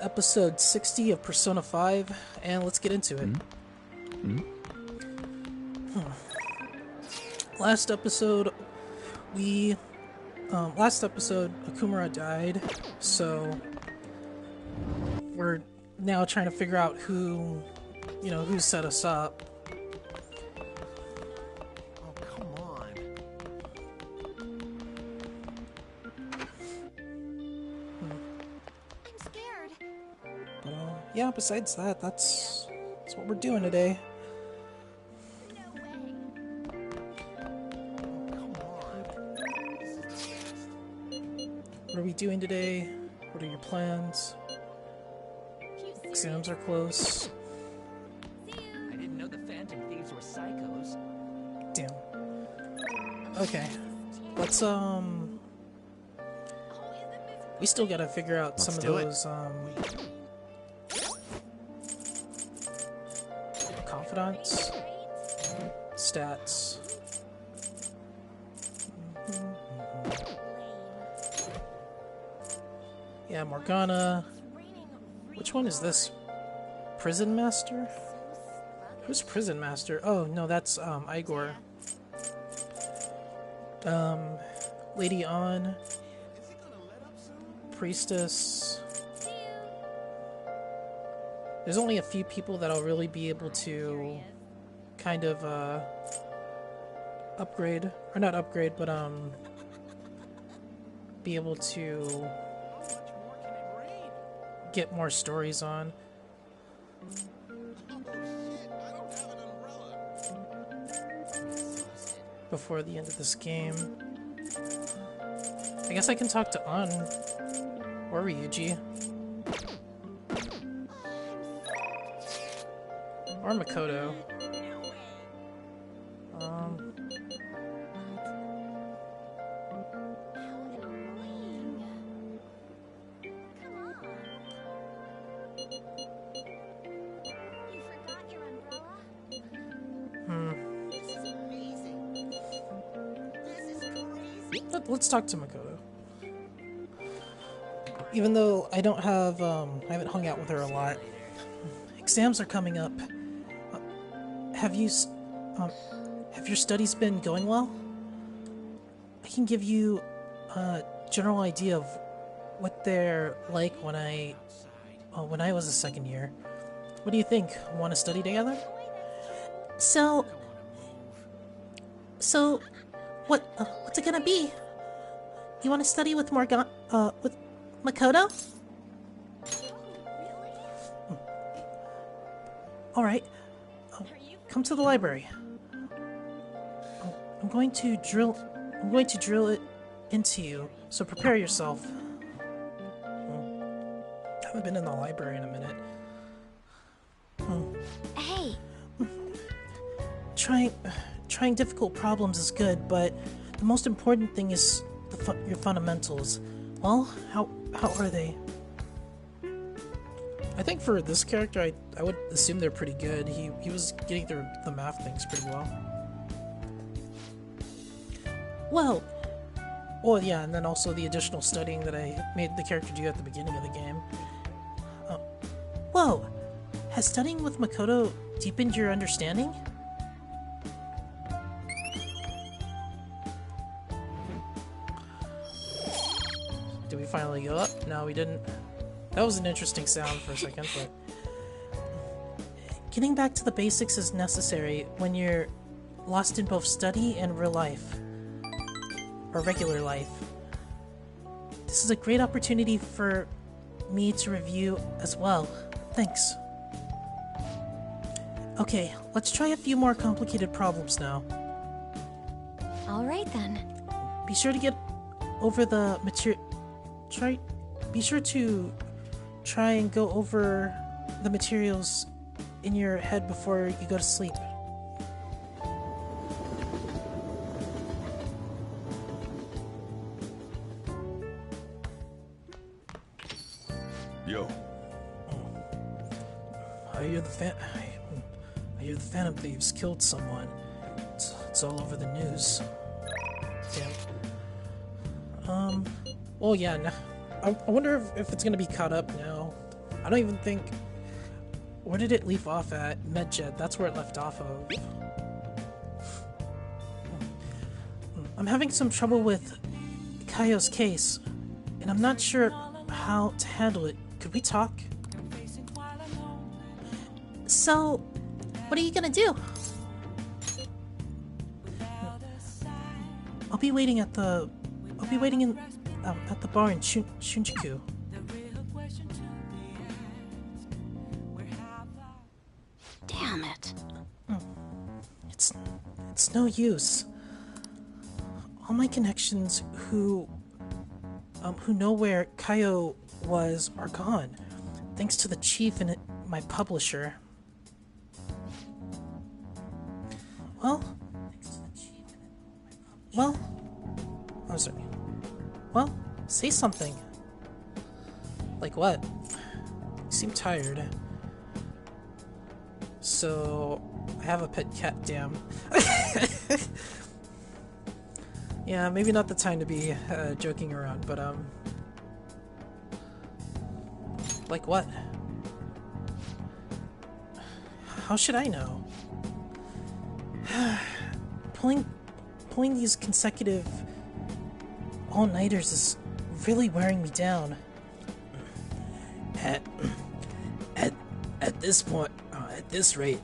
episode 60 of Persona 5, and let's get into it. Last episode, Akumura died, so we're now trying to figure out who set us up. Oh, come on. I'm scared. But, yeah, besides that, that's what we're doing today. No way. Come on. What are we doing today? What are your plans? Exams are close. I didn't know the Phantom Thieves were psychos. Damn. Okay. Let's, we still gotta figure out some of those, confidants, stats. Yeah, Morgana. Which one is this? Prison Master? Who's Prison Master? Oh, no, that's, Igor. Lady On. Priestess. There's only a few people that I'll really be able to kind of, upgrade. Or not upgrade, but, be able to get more stories on. Before the end of this game. I guess I can talk to An or Ryuji. Or Makoto. Let's talk to Makoto. Even though I don't have, I haven't hung out with her a lot. Exams are coming up. Have your studies been going well? I can give you a general idea of what they're like when I was a second year. What do you think? Want to study together? So, what's it gonna be? You want to study with with Makoto? All right. Come to the library. I'm going to drill it into you. So prepare yourself. Haven't been in the library in a minute. Hey. Trying difficult problems is good, but the most important thing is your fundamentals. Well, how are they? I think for this character, I would assume they're pretty good. He was getting through the math things pretty well. Well, yeah, and then also the additional studying that I made the character do at the beginning of the game. Whoa! Has studying with Makoto deepened your understanding? Did we finally go up? No, we didn't. That was an interesting sound for a second, but... Getting back to the basics is necessary when you're lost in both study and real life. Or regular life. This is a great opportunity for me to review as well. Thanks. Okay, let's try a few more complicated problems now. Alright then. Be sure to get over the Be sure to try and go over the materials in your head before you go to sleep. Yo. I hear the Phantom Thieves killed someone. It's all over the news. Damn. Well, yeah, I wonder if it's gonna be caught up now. I don't even think... Where did it leave off at? Medjed, that's where it left off of. I'm having some trouble with Kaio's case, and I'm not sure how to handle it. Could we talk? So, what are you gonna do? I'll be waiting in at the bar in Shunjiku. Damn it. It's no use. All my connections who know where Kaio was are gone, thanks to the chief and my publisher. Oh, sorry. Well, say something. Like what? You seem tired. So, I have a pet cat, damn. Yeah, maybe not the time to be joking around, but like what? How should I know? Pulling these consecutive all-nighters is really wearing me down. At this point, at this rate,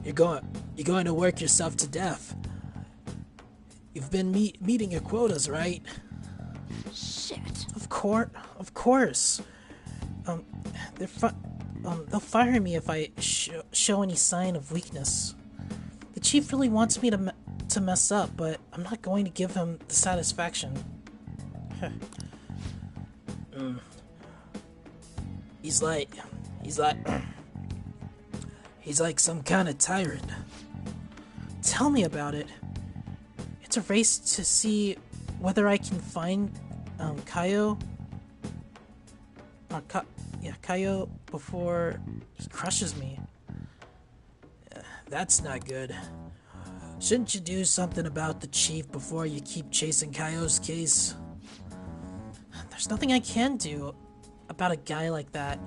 you're going to work yourself to death. You've been meeting your quotas, right? Shit. Of course. They'll fire me if I show any sign of weakness. The chief really wants me to mess up, but I'm not going to give him the satisfaction. He's like some kind of tyrant. Tell me about it. It's a race to see whether I can find Kaio. Kaio before he crushes me. That's not good. Shouldn't you do something about the chief before you keep chasing Kaio's case? There's nothing I can do about a guy like that.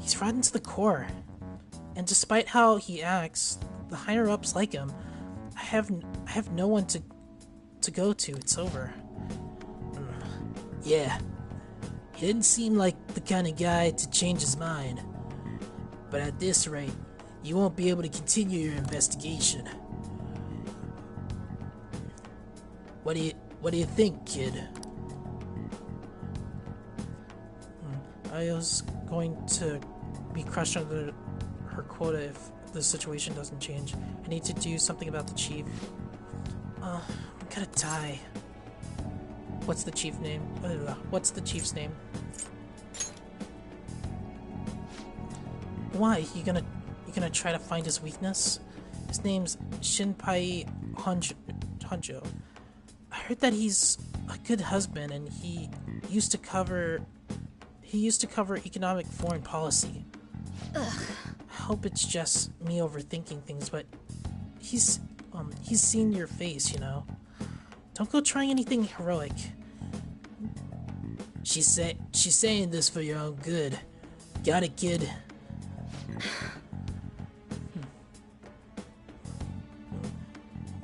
He's rotten to the core. And despite how he acts, the higher-ups like him. I have no one to go to. It's over. Yeah. He didn't seem like the kind of guy to change his mind. But at this rate, you won't be able to continue your investigation. What do you think, kid? I was going to be crushed under her quota if the situation doesn't change. I need to do something about the chief. I'm gonna die. What's the chief name? What's the chief's name? Why? You gonna try to find his weakness? His name's Shinpai Honjo. I heard that he's a good husband and he used to cover economic foreign policy. Ugh. I hope it's just me overthinking things, but he's seen your face, you know. Don't go trying anything heroic. She's saying this for your own good. Got it, kid?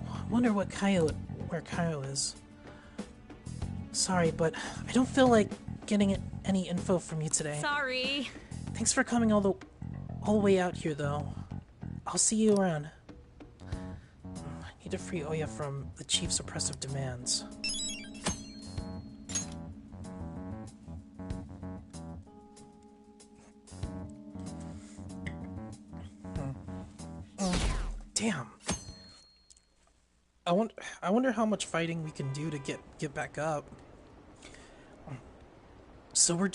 I wonder where Kaio is. Sorry, but I don't feel like getting any info from you today. Sorry. Thanks for coming all the way out here, though. I'll see you around. I need to free Oya from the chief's oppressive demands. Damn. I wonder how much fighting we can do to get back up. Were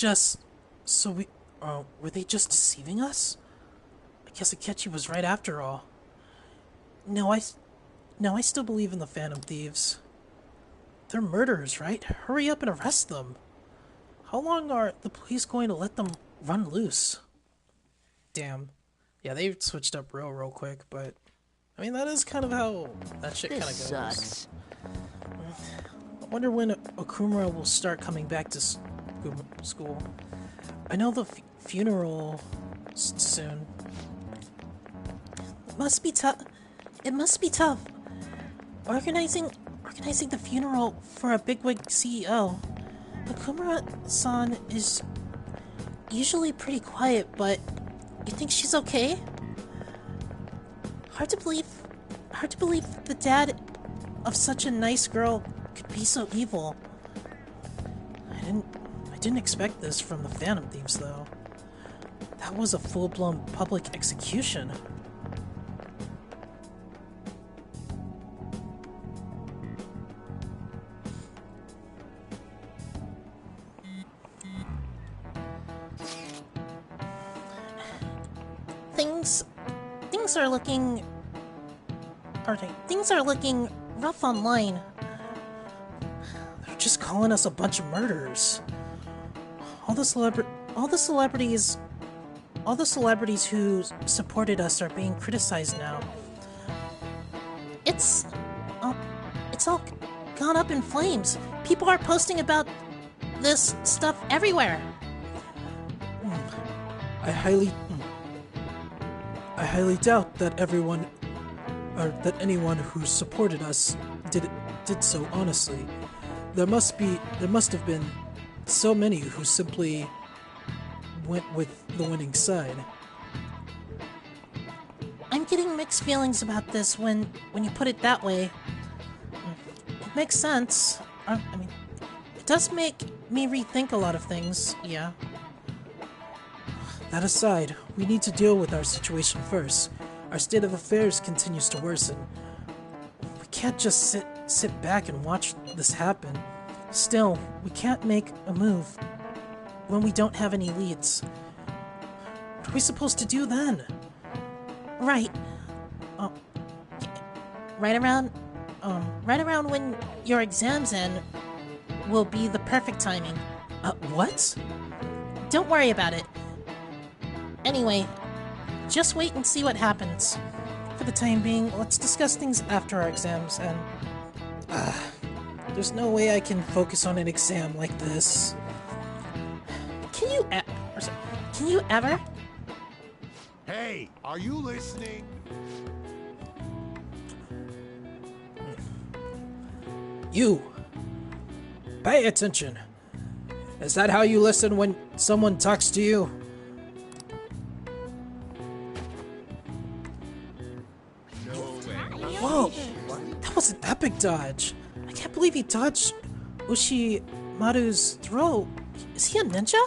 they just deceiving us? I guess Akechi was right after all. No, I still believe in the Phantom Thieves. They're murderers, right? Hurry up and arrest them. How long are the police going to let them run loose? Damn. Yeah, they switched up real quick, but I mean, that is kind of how that shit kind of goes. Sucks. I wonder when Okumura will start coming back to school. I know the funeral soon. It must be tough. It must be tough. Organizing the funeral for a bigwig CEO. Okumura-san is usually pretty quiet, but you think she's okay? Hard to believe the dad of such a nice girl could be so evil. I didn't expect this from the Phantom Thieves, though. That was a full-blown public execution. Things are looking rough online. They're just calling us a bunch of murderers. All the celebrities who supported us are being criticized now. It's all gone up in flames. People are posting about this stuff everywhere. I highly doubt that anyone who supported us did so honestly. There must have been so many who simply went with the winning side. I'm getting mixed feelings about this when you put it that way. It makes sense. I mean, it does make me rethink a lot of things, yeah. That aside, we need to deal with our situation first. Our state of affairs continues to worsen. We can't just sit back and watch this happen. Still, we can't make a move when we don't have any leads. What are we supposed to do then? Right. Right around when your exams end will be the perfect timing. What? Don't worry about it. Anyway, just wait and see what happens. For the time being, let's discuss things after our exams, and... there's no way I can focus on an exam like this. Can you ever? Hey, are you listening? You! Pay attention! Is that how you listen when someone talks to you? Whoa! That was an epic dodge! I can't believe he dodged Ushimaru's throw. Is he a ninja?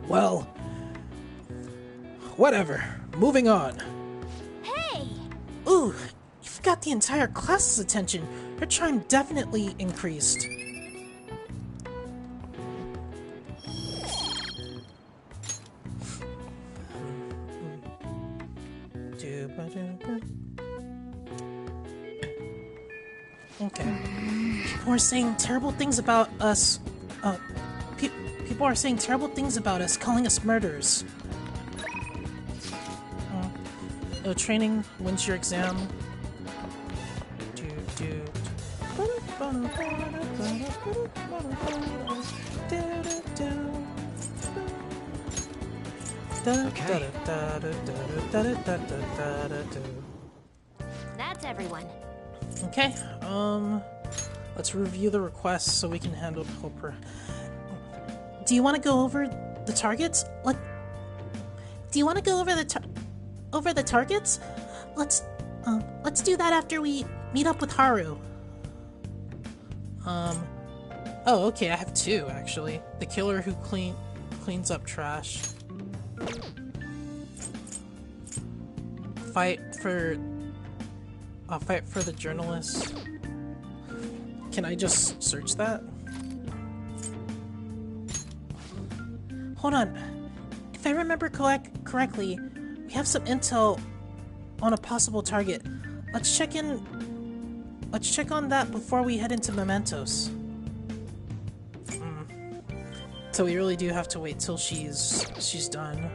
Well... whatever. Moving on. Hey! Ooh, you've got the entire class's attention. Your charm definitely increased. Okay. People are saying terrible things about us. People are saying terrible things about us, calling us murderers. Training wins your exam. That's everyone. Okay, let's review the requests so we can handle Hopper. Do you want to go over the targets? Do you want to go over the targets? Let's do that after we meet up with Haru. Oh, okay, I have two, actually. The killer who cleans up trash. Fight for the journalist. Can I just search that? Hold on. If I remember correctly, we have some intel on a possible target. Let's check on that before we head into Mementos. So we really do have to wait till she's done.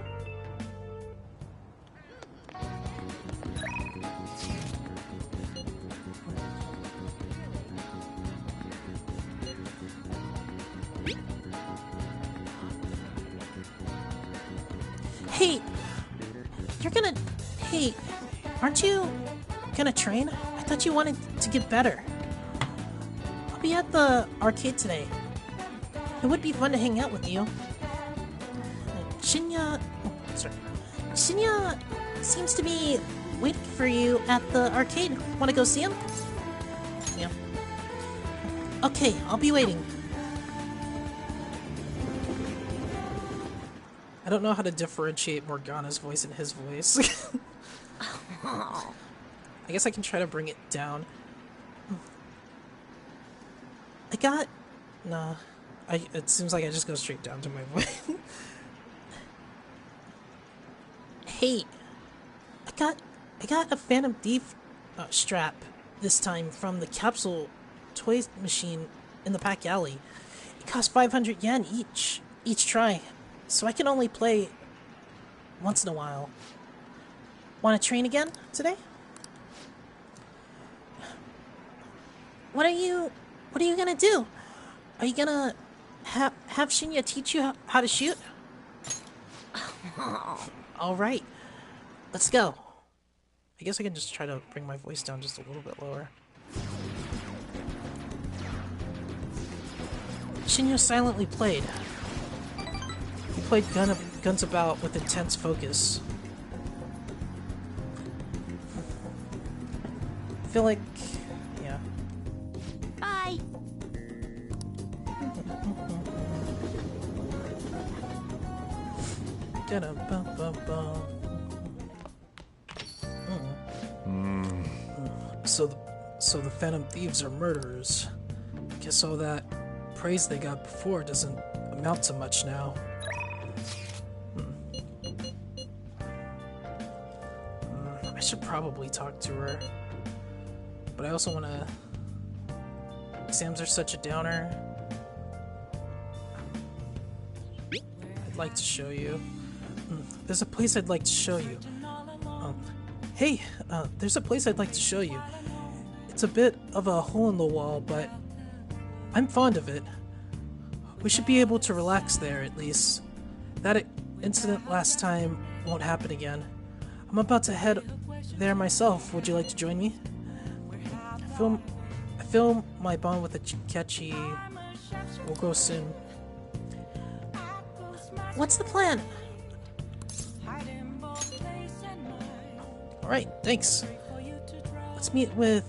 Hey, you're gonna... Hey, aren't you gonna train? I thought you wanted to get better. I'll be at the arcade today. It would be fun to hang out with you. Shinya... Oh, sorry. Shinya seems to be waiting for you at the arcade. Wanna go see him? Yeah. Okay, I'll be waiting. I don't know how to differentiate Morgana's voice and his voice. I guess I can try to bring it down. Nah. It seems like I just go straight down to my voice. Hey, I got a Phantom Thief strap this time from the capsule toy machine in the back alley. It costs 500 yen each try, so I can only play once in a while. Want to train again today? What are you gonna do? Are you gonna have Shinya teach you how to shoot? All right, let's go. I guess I can just try to bring my voice down just a little bit lower. Shinya silently played. He played guns about with intense focus. I feel like, yeah. Bye. So the Phantom Thieves are murderers. Guess all that praise they got before doesn't amount to much now. I should probably talk to her. But I also want to... Exams are such a downer. I'd like to show you. There's a place I'd like to show you. Hey, there's a place I'd like to show you. It's a bit of a hole in the wall, but I'm fond of it. We should be able to relax there, at least. That incident last time won't happen again. I'm about to head there myself. Would you like to join me? I feel my bond with Akechi will grow soon. What's the plan? Alright, thanks. Let's meet up in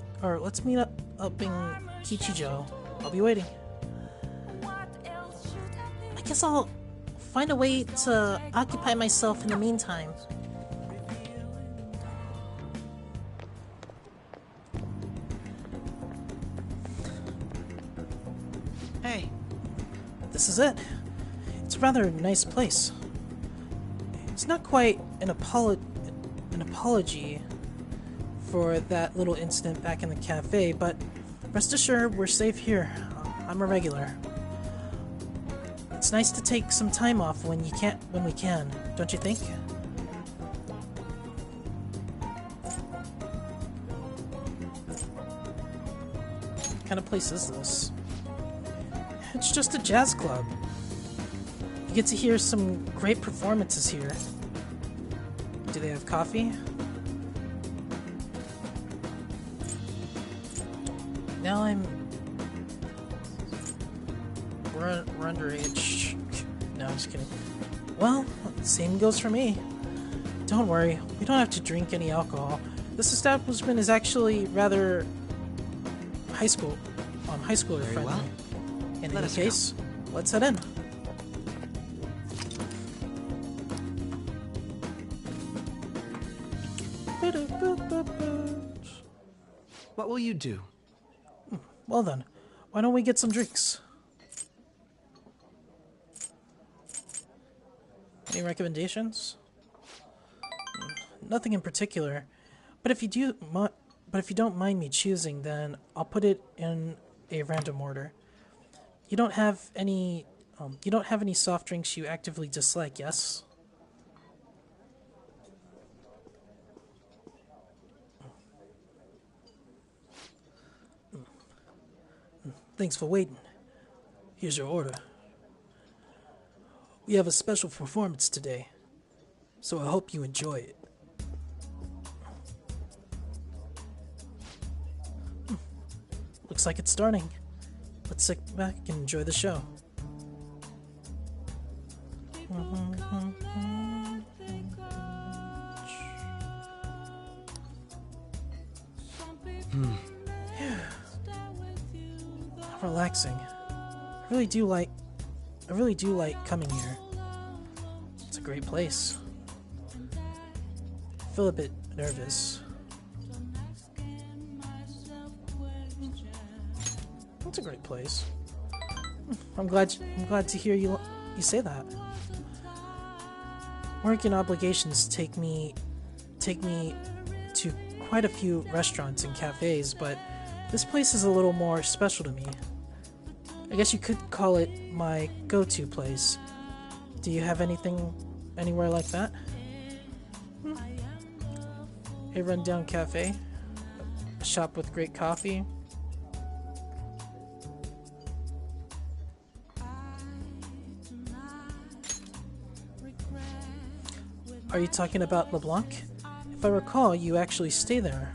Kichijo. I'll be waiting. I guess I'll find a way to occupy myself in the meantime. Hey. This is it. It's a rather nice place. It's not quite an apology for that little incident back in the cafe, but rest assured we're safe here. I'm a regular. It's nice to take some time off when we can, don't you think? What kind of place is this? It's just a jazz club. You get to hear some great performances here. Do they have coffee? Now we're underage. No, I'm just kidding. Well, same goes for me. Don't worry, we don't have to drink any alcohol. This establishment is actually rather high schooler friendly. Well. In any case, let's head in. What will you do? Well then, why don't we get some drinks? Any recommendations? Nothing in particular, but if you don't mind me choosing, then I'll put it in a random order. You don't have any soft drinks you actively dislike, yes? Thanks for waiting. Here's your order. We have a special performance today. so I hope you enjoy it. Looks like it's starting. Let's sit back and enjoy the show. Relaxing. I really do like coming here. It's a great place. I feel a bit nervous. It's a great place. I'm glad to hear you say that. Work and obligations take me to quite a few restaurants and cafes, but this place is a little more special to me. I guess you could call it my go-to place. Do you have anything anywhere like that? A rundown cafe? A shop with great coffee? Are you talking about LeBlanc? If I recall, you actually stay there.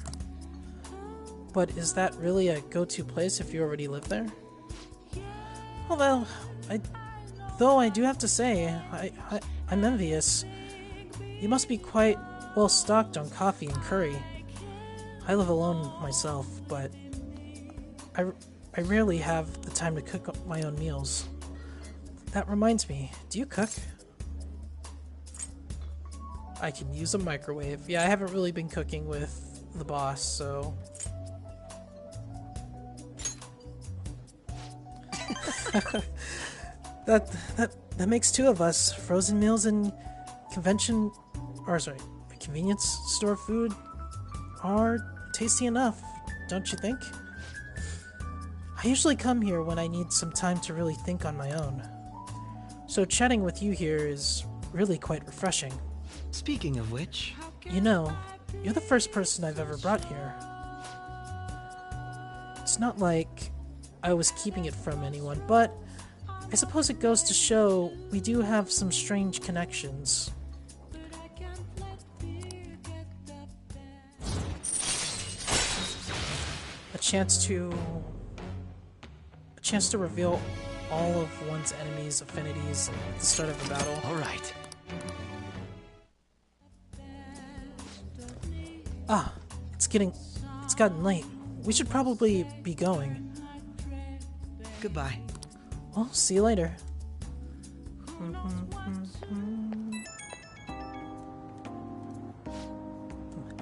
But is that really a go-to place if you already live there? Well, though I do have to say, I'm envious. You must be quite well stocked on coffee and curry. I live alone myself, but I rarely have the time to cook my own meals. That reminds me, do you cook? I can use a microwave. Yeah, I haven't really been cooking with the boss, so... that makes two of us. Frozen meals and convenience store food are tasty enough, don't you think? I usually come here when I need some time to really think on my own. So chatting with you here is really quite refreshing. Speaking of which... You know, you're the first person I've ever brought here. It's not like I was keeping it from anyone, but I suppose it goes to show we do have some strange connections. A chance to reveal all of one's enemies' affinities at the start of a battle. All right. Ah, it's gotten late. We should probably be going. Goodbye. Well, see you later.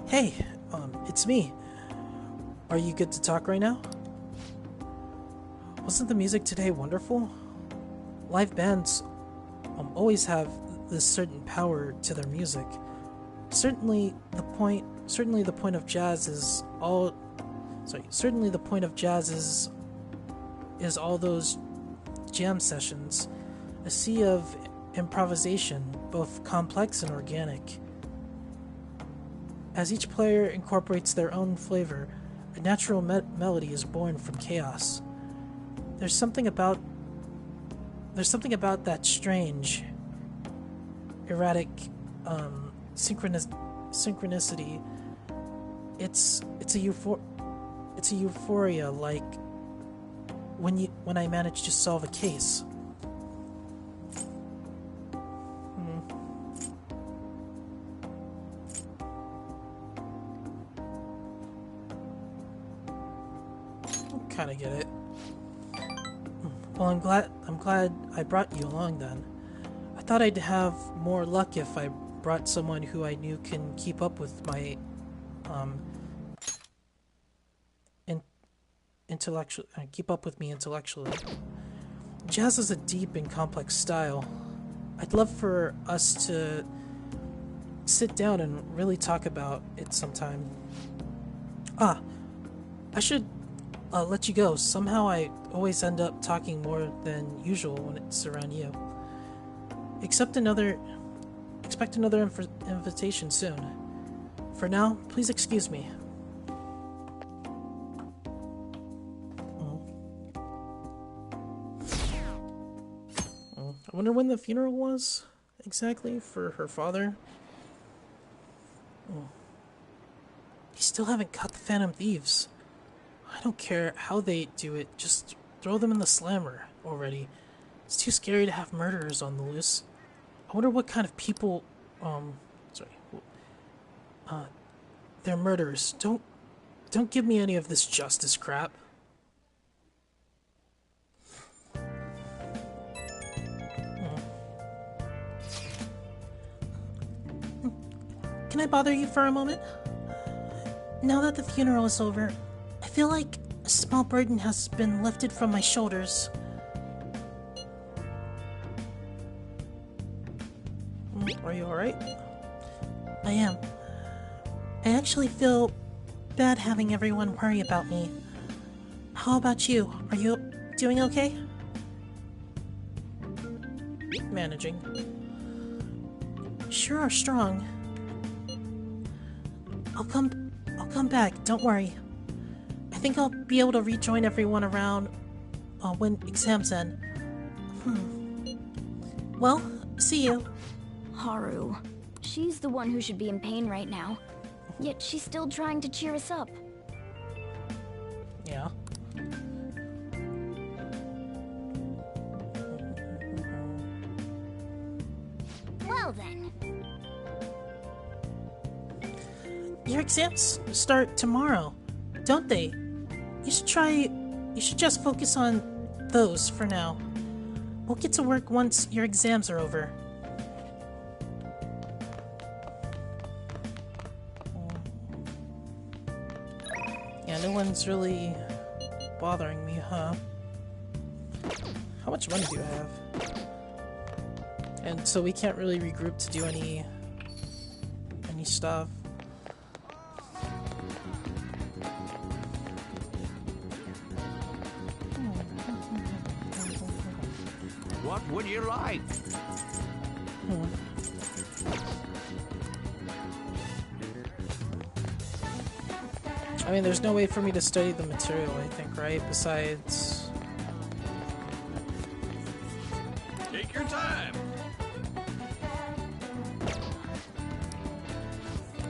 Hey, it's me. Are you good to talk right now? Wasn't the music today wonderful? Live bands always have this certain power to their music. Certainly the point of jazz is all those jam sessions, a sea of improvisation, both complex and organic. As each player incorporates their own flavor, a natural melody is born from chaos. There's something about that strange, erratic synchronicity. It's a euphoria, like when I manage to solve a case. Kind of get it. Well, I'm glad I brought you along then. I thought I'd have more luck if I brought someone who I knew can keep up with my intellectually. Jazz is a deep and complex style. I'd love for us to sit down and really talk about it sometime. I should let you go. Somehow I always end up talking more than usual when it's around you. Expect another invitation soon. For now, please excuse me. I wonder when the funeral was exactly for her father. You still haven't caught the Phantom Thieves. I don't care how they do it, just throw them in the slammer already. It's too scary to have murderers on the loose. I wonder what kind of people, they're murderers. Don't give me any of this justice crap. Can I bother you for a moment? Now that the funeral is over, I feel like a small burden has been lifted from my shoulders. Are you alright? I am. I actually feel bad having everyone worry about me. How about you? Are you doing okay? Managing. Sure are strong. I'll come back, don't worry. I think I'll be able to rejoin everyone around when exams end. Well, see you. Haru. She's the one who should be in pain right now. Yet she's still trying to cheer us up. Yeah. Well then. Your exams start tomorrow, don't they? You should just focus on those for now. We'll get to work once your exams are over. Yeah, no one's really bothering me, huh? How much money do you have? And so we can't really regroup to do any stuff. What would you like? I mean, there's no way for me to study the material, I think, right? Besides... Take your time.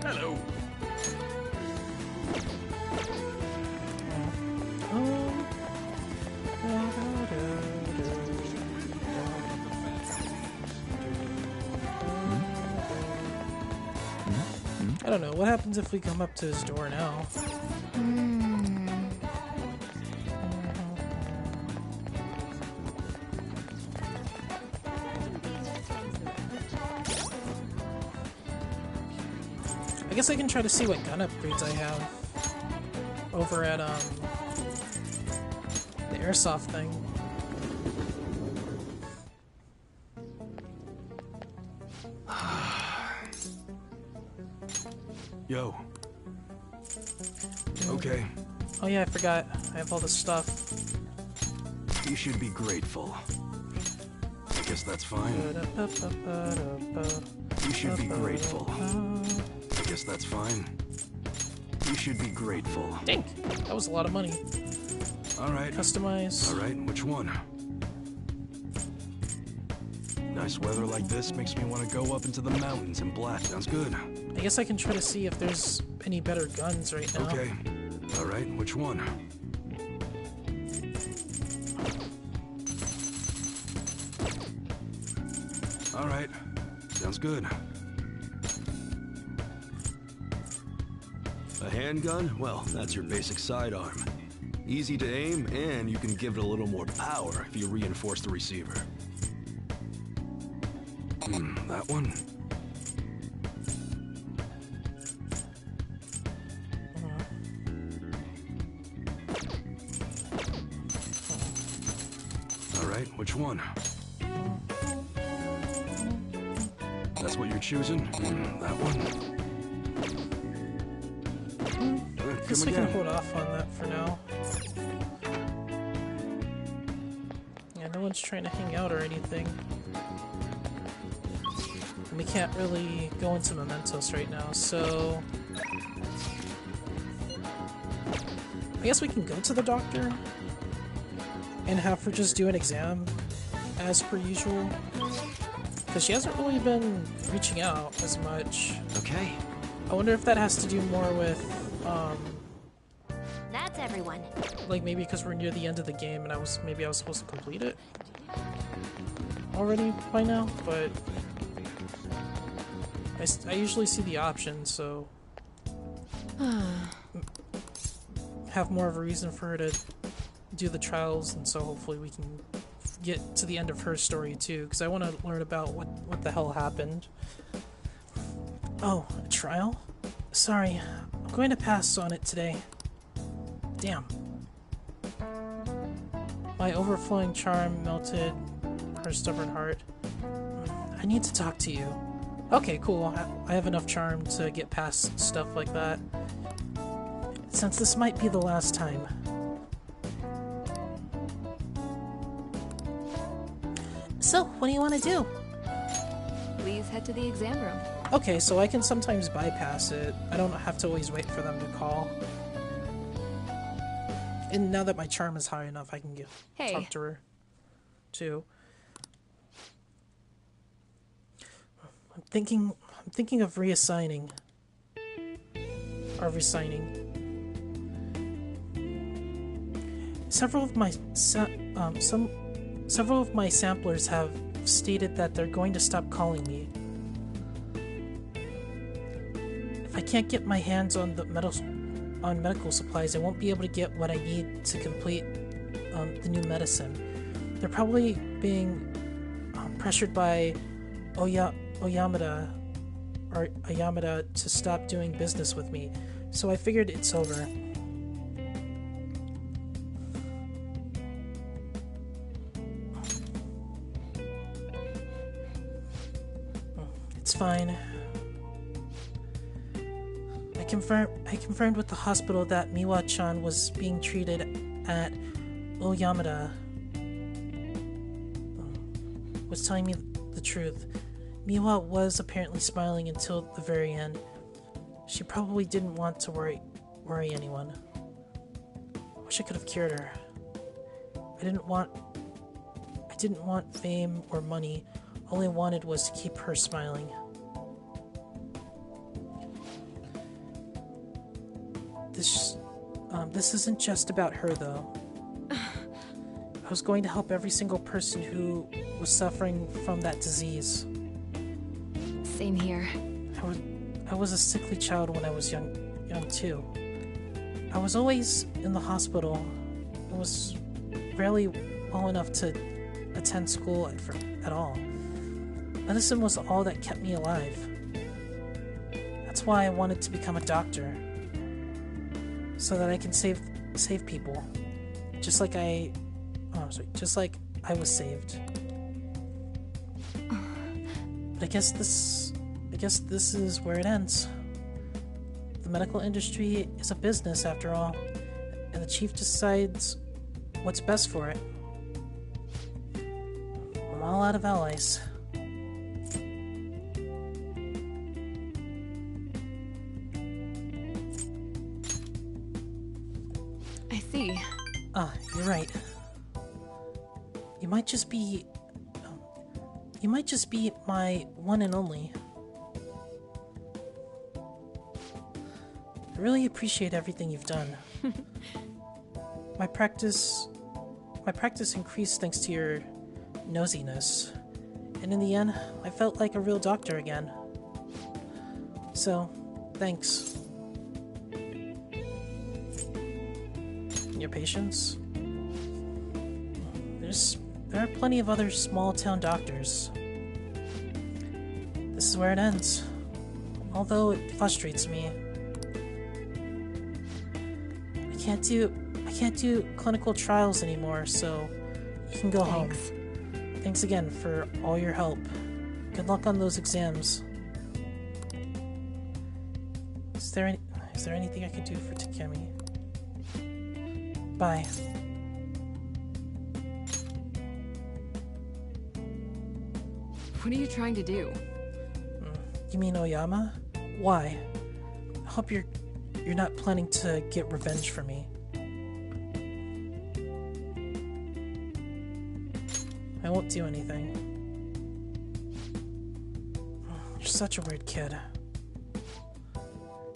Hello. I don't know, what happens if we come up to his door now? I guess I can try to see what gun upgrades I have over at the airsoft thing. Yo. Okay. Oh yeah, I forgot. I have all this stuff. You should be grateful. I guess that's fine. You should be grateful. I guess that's fine. You should be grateful. Dang! That was a lot of money. Alright. Customize. Alright, which one? Nice weather like this makes me want to go up into the mountains and blast. Sounds good. I guess I can try to see if there's any better guns right now. Okay. Alright, which one? Alright. Sounds good. A handgun? Well, that's your basic sidearm. Easy to aim, and you can give it a little more power if you reinforce the receiver. That one? Alright, which one? That's what you're choosing? That one? I guess we can hold off on that for now. Yeah, no one's trying to hang out or anything. And we can't really go into mementos right now, so... I guess we can go to the doctor and have her just do an exam as per usual. Because she hasn't really been reaching out as much. Okay, I wonder if that has to do more with, That's everyone. like maybe because we're near the end of the game and maybe I was supposed to complete it already by now, but I usually see the option, so have more of a reason for her to do the trials, and so hopefully we can get to the end of her story too, because I want to learn about what the hell happened. Oh, a trial? Sorry, I'm going to pass on it today. Damn. My overflowing charm melted her stubborn heart. I need to talk to you. Okay, cool. I have enough charm to get past stuff like that. Since this might be the last time. So, what do you want to do? Please head to the exam room. Okay, so I can sometimes bypass it. I don't have to always wait for them to call. And now that my charm is high enough, I can talk to her, too. I'm thinking of reassigning. Or resigning. Several of my samplers have stated that they're going to stop calling me. If I can't get my hands on the medical supplies, I won't be able to get what I need to complete the new medicine. They're probably being pressured by Oyamada to stop doing business with me, so I figured it's over. It's fine. I confirmed with the hospital that Miwa-chan was being treated at Oyamada. Was telling me the truth. Miwa was apparently smiling until the very end. She probably didn't want to worry anyone. I wish I could have cured her. I didn't want fame or money. All I wanted was to keep her smiling. This isn't just about her, though. I was going to help every single person who was suffering from that disease. Same here. I was a sickly child when I was young too. I was always in the hospital and was rarely well enough to attend school at all. Medicine was all that kept me alive. That's why I wanted to become a doctor. So that I can save people. Just like I was saved. But I guess this is where it ends. The medical industry is a business after all, and the chief decides what's best for it. I'm all out of allies. I see. You're right. You might just be my one and only. I really appreciate everything you've done. My practice increased thanks to your nosiness. And in the end, I felt like a real doctor again. So, thanks. Your patience? There are plenty of other small-town doctors. This is where it ends. Although it frustrates me. I can't do clinical trials anymore, so you can go home. Thanks again for all your help. Good luck on those exams. Is there anything I can do for Takemi? Bye. What are you trying to do? You mean Oyama? Why? I hope you're not planning to get revenge for me. I won't do anything. You're such a weird kid.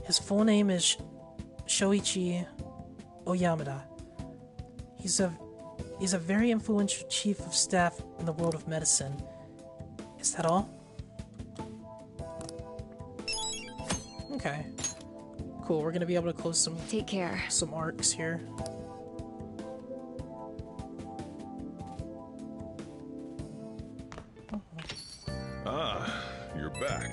His full name is Shoichi Oyamada. He's a very influential chief of staff in the world of medicine. Is that all? Okay. Cool, we're gonna be able to close Take care. some arcs here. Ah, you're back.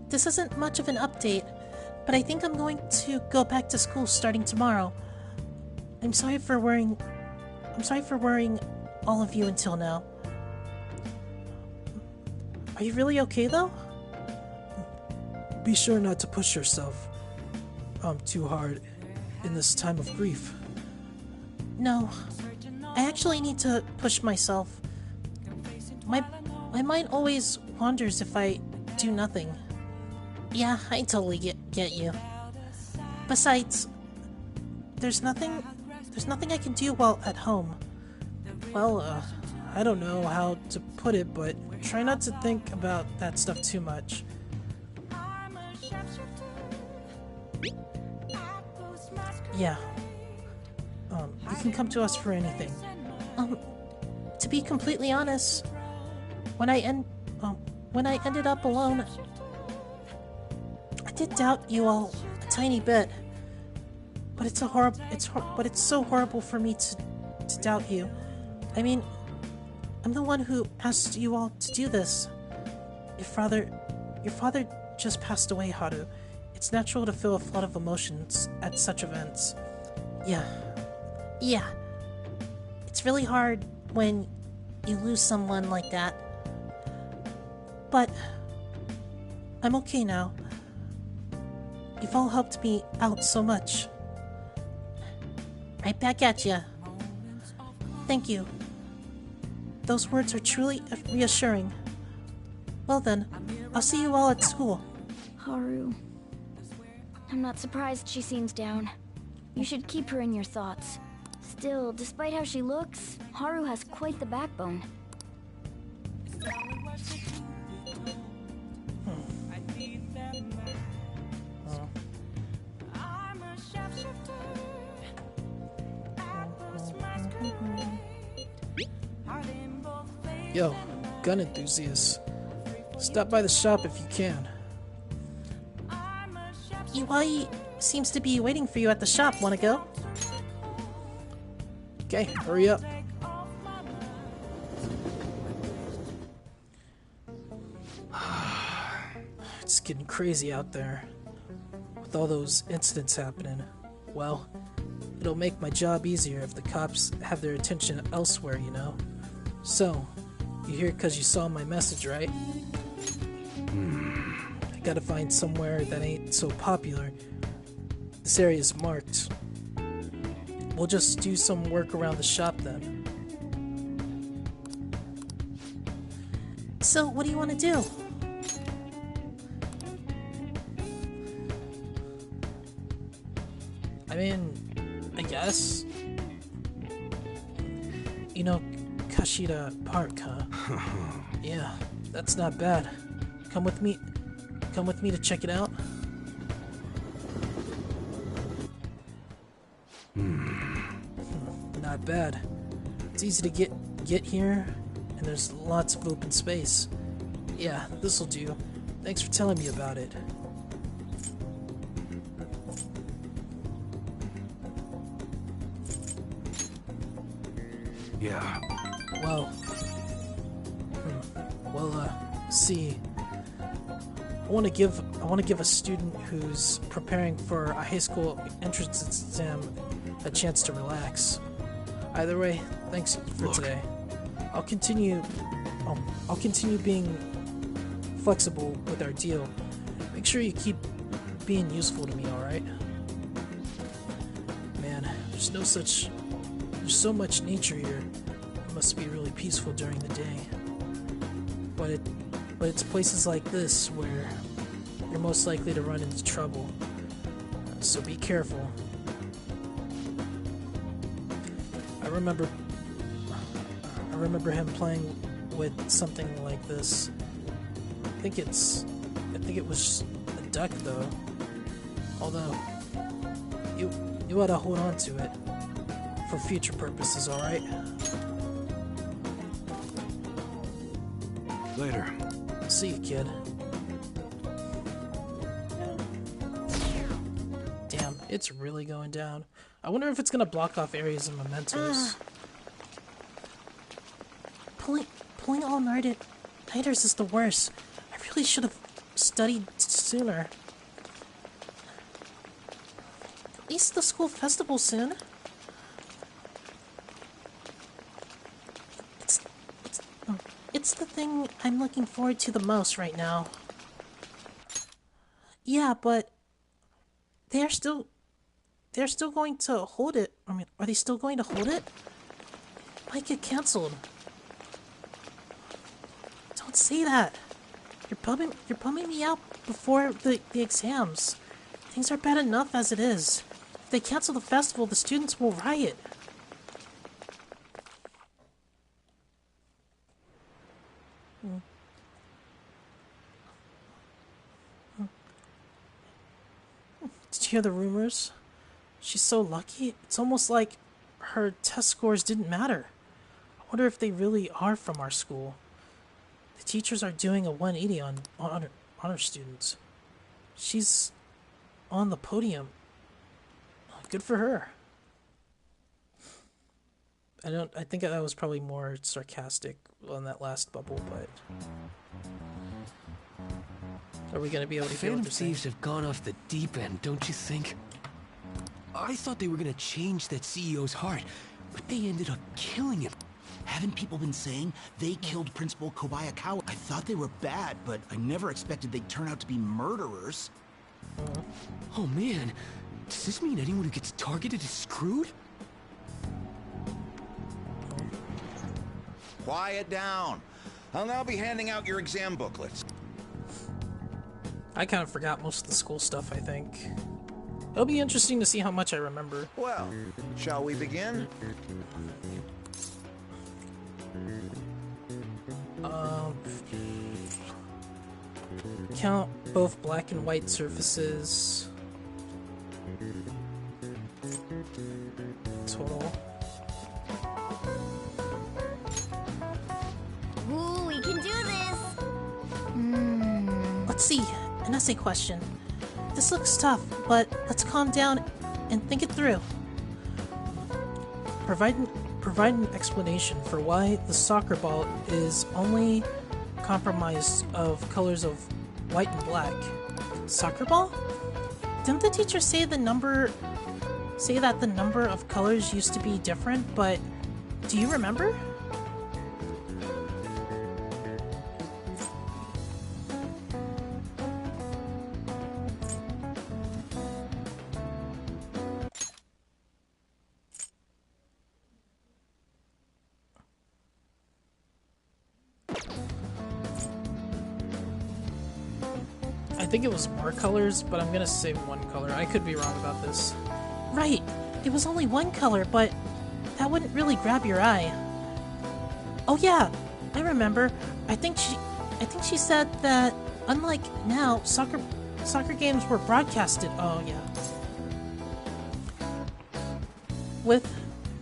This isn't much of an update, but I think I'm going to go back to school starting tomorrow. I'm sorry for worrying all of you until now. Are you really okay though? Be sure not to push yourself too hard in this time of grief. No. I actually need to push myself. My mind always wanders if I do nothing. Yeah, I totally get you. Besides, there's nothing I can do while at home. Well, I don't know how to put it, but try not to think about that stuff too much. Yeah. You can come to us for anything. To be completely honest, when I ended up alone, I did doubt you all a tiny bit. But it's so horrible for me to doubt you. I mean, I'm the one who asked you all to do this. Your father just passed away, Haru. It's natural to feel a flood of emotions at such events. Yeah. It's really hard when you lose someone like that. But I'm okay now. You've all helped me out so much. Right back at ya. Thank you. Those words are truly reassuring. Well then, I'll see you all at school. Haru. I'm not surprised she seems down. You should keep her in your thoughts. Still, despite how she looks, Haru has quite the backbone. Yo, gun enthusiasts. Stop by the shop if you can. Iwai seems to be waiting for you at the shop. Wanna go? Okay, hurry up. It's getting crazy out there. With all those incidents happening. Well, it'll make my job easier if the cops have their attention elsewhere, you know? So, you here because you saw my message, right? I gotta find somewhere that ain't so popular. This area's marked. We'll just do some work around the shop then. So, what do you want to do? I mean, I guess. You know, Kashida Park, huh? Yeah, that's not bad. Come with me to check it out. Not bad. It's easy to get here, and there's lots of open space. Yeah, this'll do. Thanks for telling me about it. Yeah. Well, see, I want to give a student who's preparing for a high school entrance exam a chance to relax. Either way, thanks for today. I'll continue being flexible with our deal. Make sure you keep being useful to me, all right? Man, there's so much nature here. It must be really peaceful during the day. But it's places like this where you're most likely to run into trouble. So be careful. I remember him playing with something like this I think it was just a duck, though. Although, you ought to hold on to it for future purposes, alright? Later. See you, kid. Damn, it's really going down. I wonder if it's gonna block off areas and mementos. Pulling all-nighters is the worst. I really should have studied sooner. At least the school festival soon. It's the thing I'm looking forward to the most right now. Yeah, but they're still going to hold it. I mean, are they still going to hold it? It might get canceled. Don't say that. You're bumming me out before the exams. Things are bad enough as it is. If they cancel the festival, the students will riot. Did you hear the rumors? She's so lucky. It's almost like her test scores didn't matter. I wonder if they really are from our school. The teachers are doing a 180 on honor students. She's on the podium. Good for her. I think that was probably more sarcastic on that last bubble, but are we gonna be able to hear what Phantom they're saying? Thieves have gone off the deep end, don't you think? I thought they were gonna change that CEO's heart, but they ended up killing him. Haven't people been saying they killed Principal Kobayakawa? I thought they were bad, but I never expected they'd turn out to be murderers. Oh man, does this mean anyone who gets targeted is screwed? Quiet down. I'll now be handing out your exam booklets. I kind of forgot most of the school stuff, I think. It'll be interesting to see how much I remember. Well, shall we begin? Count both black and white surfaces. Total. Ooh, we can do this! Let's see, an essay question. This looks tough, but let's calm down and think it through. Provide an explanation for why the soccer ball is only comprised of colors of white and black. Soccer ball? Didn't the teacher say that the number of colors used to be different, but do you remember? I think it was more colors, but I'm gonna say one color. I could be wrong about this. Right, it was only one color, but that wouldn't really grab your eye. Oh yeah, I remember. I think she said that unlike now, soccer games were broadcasted. Oh yeah. With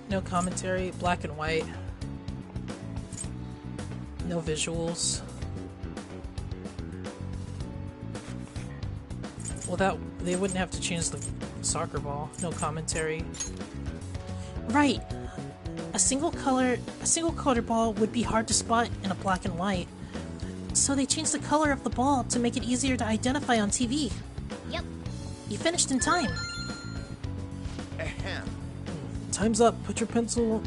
no commentary, black and white. No visuals. Well, they wouldn't have to change the soccer ball. No commentary. Right. A single color ball would be hard to spot in a black and white. So they changed the color of the ball to make it easier to identify on TV. Yep. You finished in time. Ahem. Time's up. Put your pencils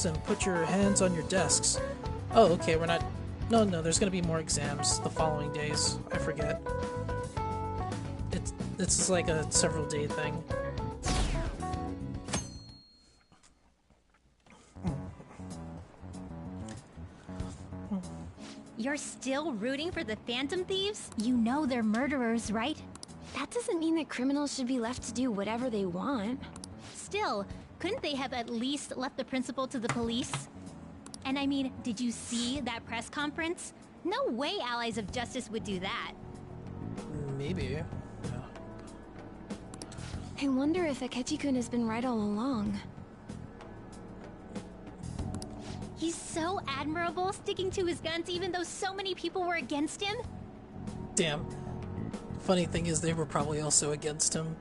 and put your hands on your desks. Oh, okay, we're not... No, there's gonna be more exams the following days. I forget. This is like a several day thing. You're still rooting for the Phantom Thieves? You know they're murderers, right? That doesn't mean that criminals should be left to do whatever they want. Still, couldn't they have at least left the principal to the police? And I mean, did you see that press conference? No way Allies of Justice would do that. Maybe. I wonder if Akechi-kun has been right all along. He's so admirable, sticking to his guns even though so many people were against him. Damn. Funny thing is, they were probably also against him.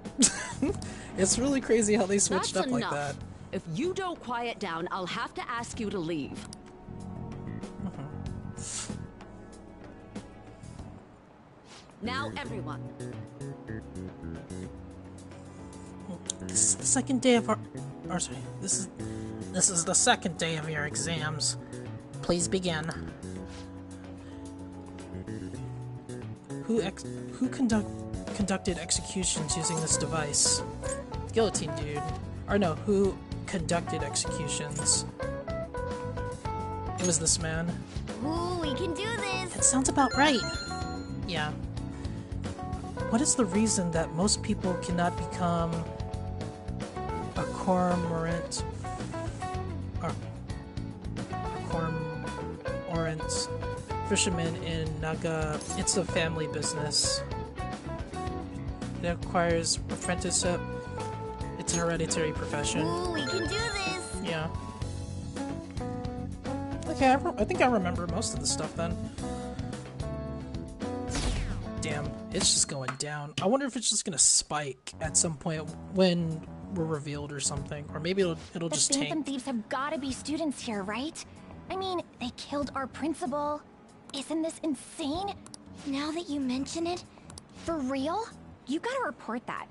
It's really crazy how they switched That's up like enough. that. If you don't quiet down, I'll have to ask you to leave. Now, everyone. This is the second day of our... Or sorry, this is the second day of your exams. Please begin. Who conducted executions using this device? Guillotine dude. Or no, who conducted executions? It was this man. Ooh, we can do this! That sounds about right. Yeah. What is the reason that most people cannot become a cormorant fisherman in Naga? It's a family business. It requires apprenticeship. It's a hereditary profession. Ooh, we can do this! Yeah. Okay, I think I remember most of the stuff then. Damn, it's just going down. I wonder if it's just gonna spike at some point when we're revealed or something. Or maybe it'll just The Phantom tank. Thieves have gotta be students here, right? I mean, they killed our principal. Isn't this insane? Now that you mention it, for real? You gotta report that.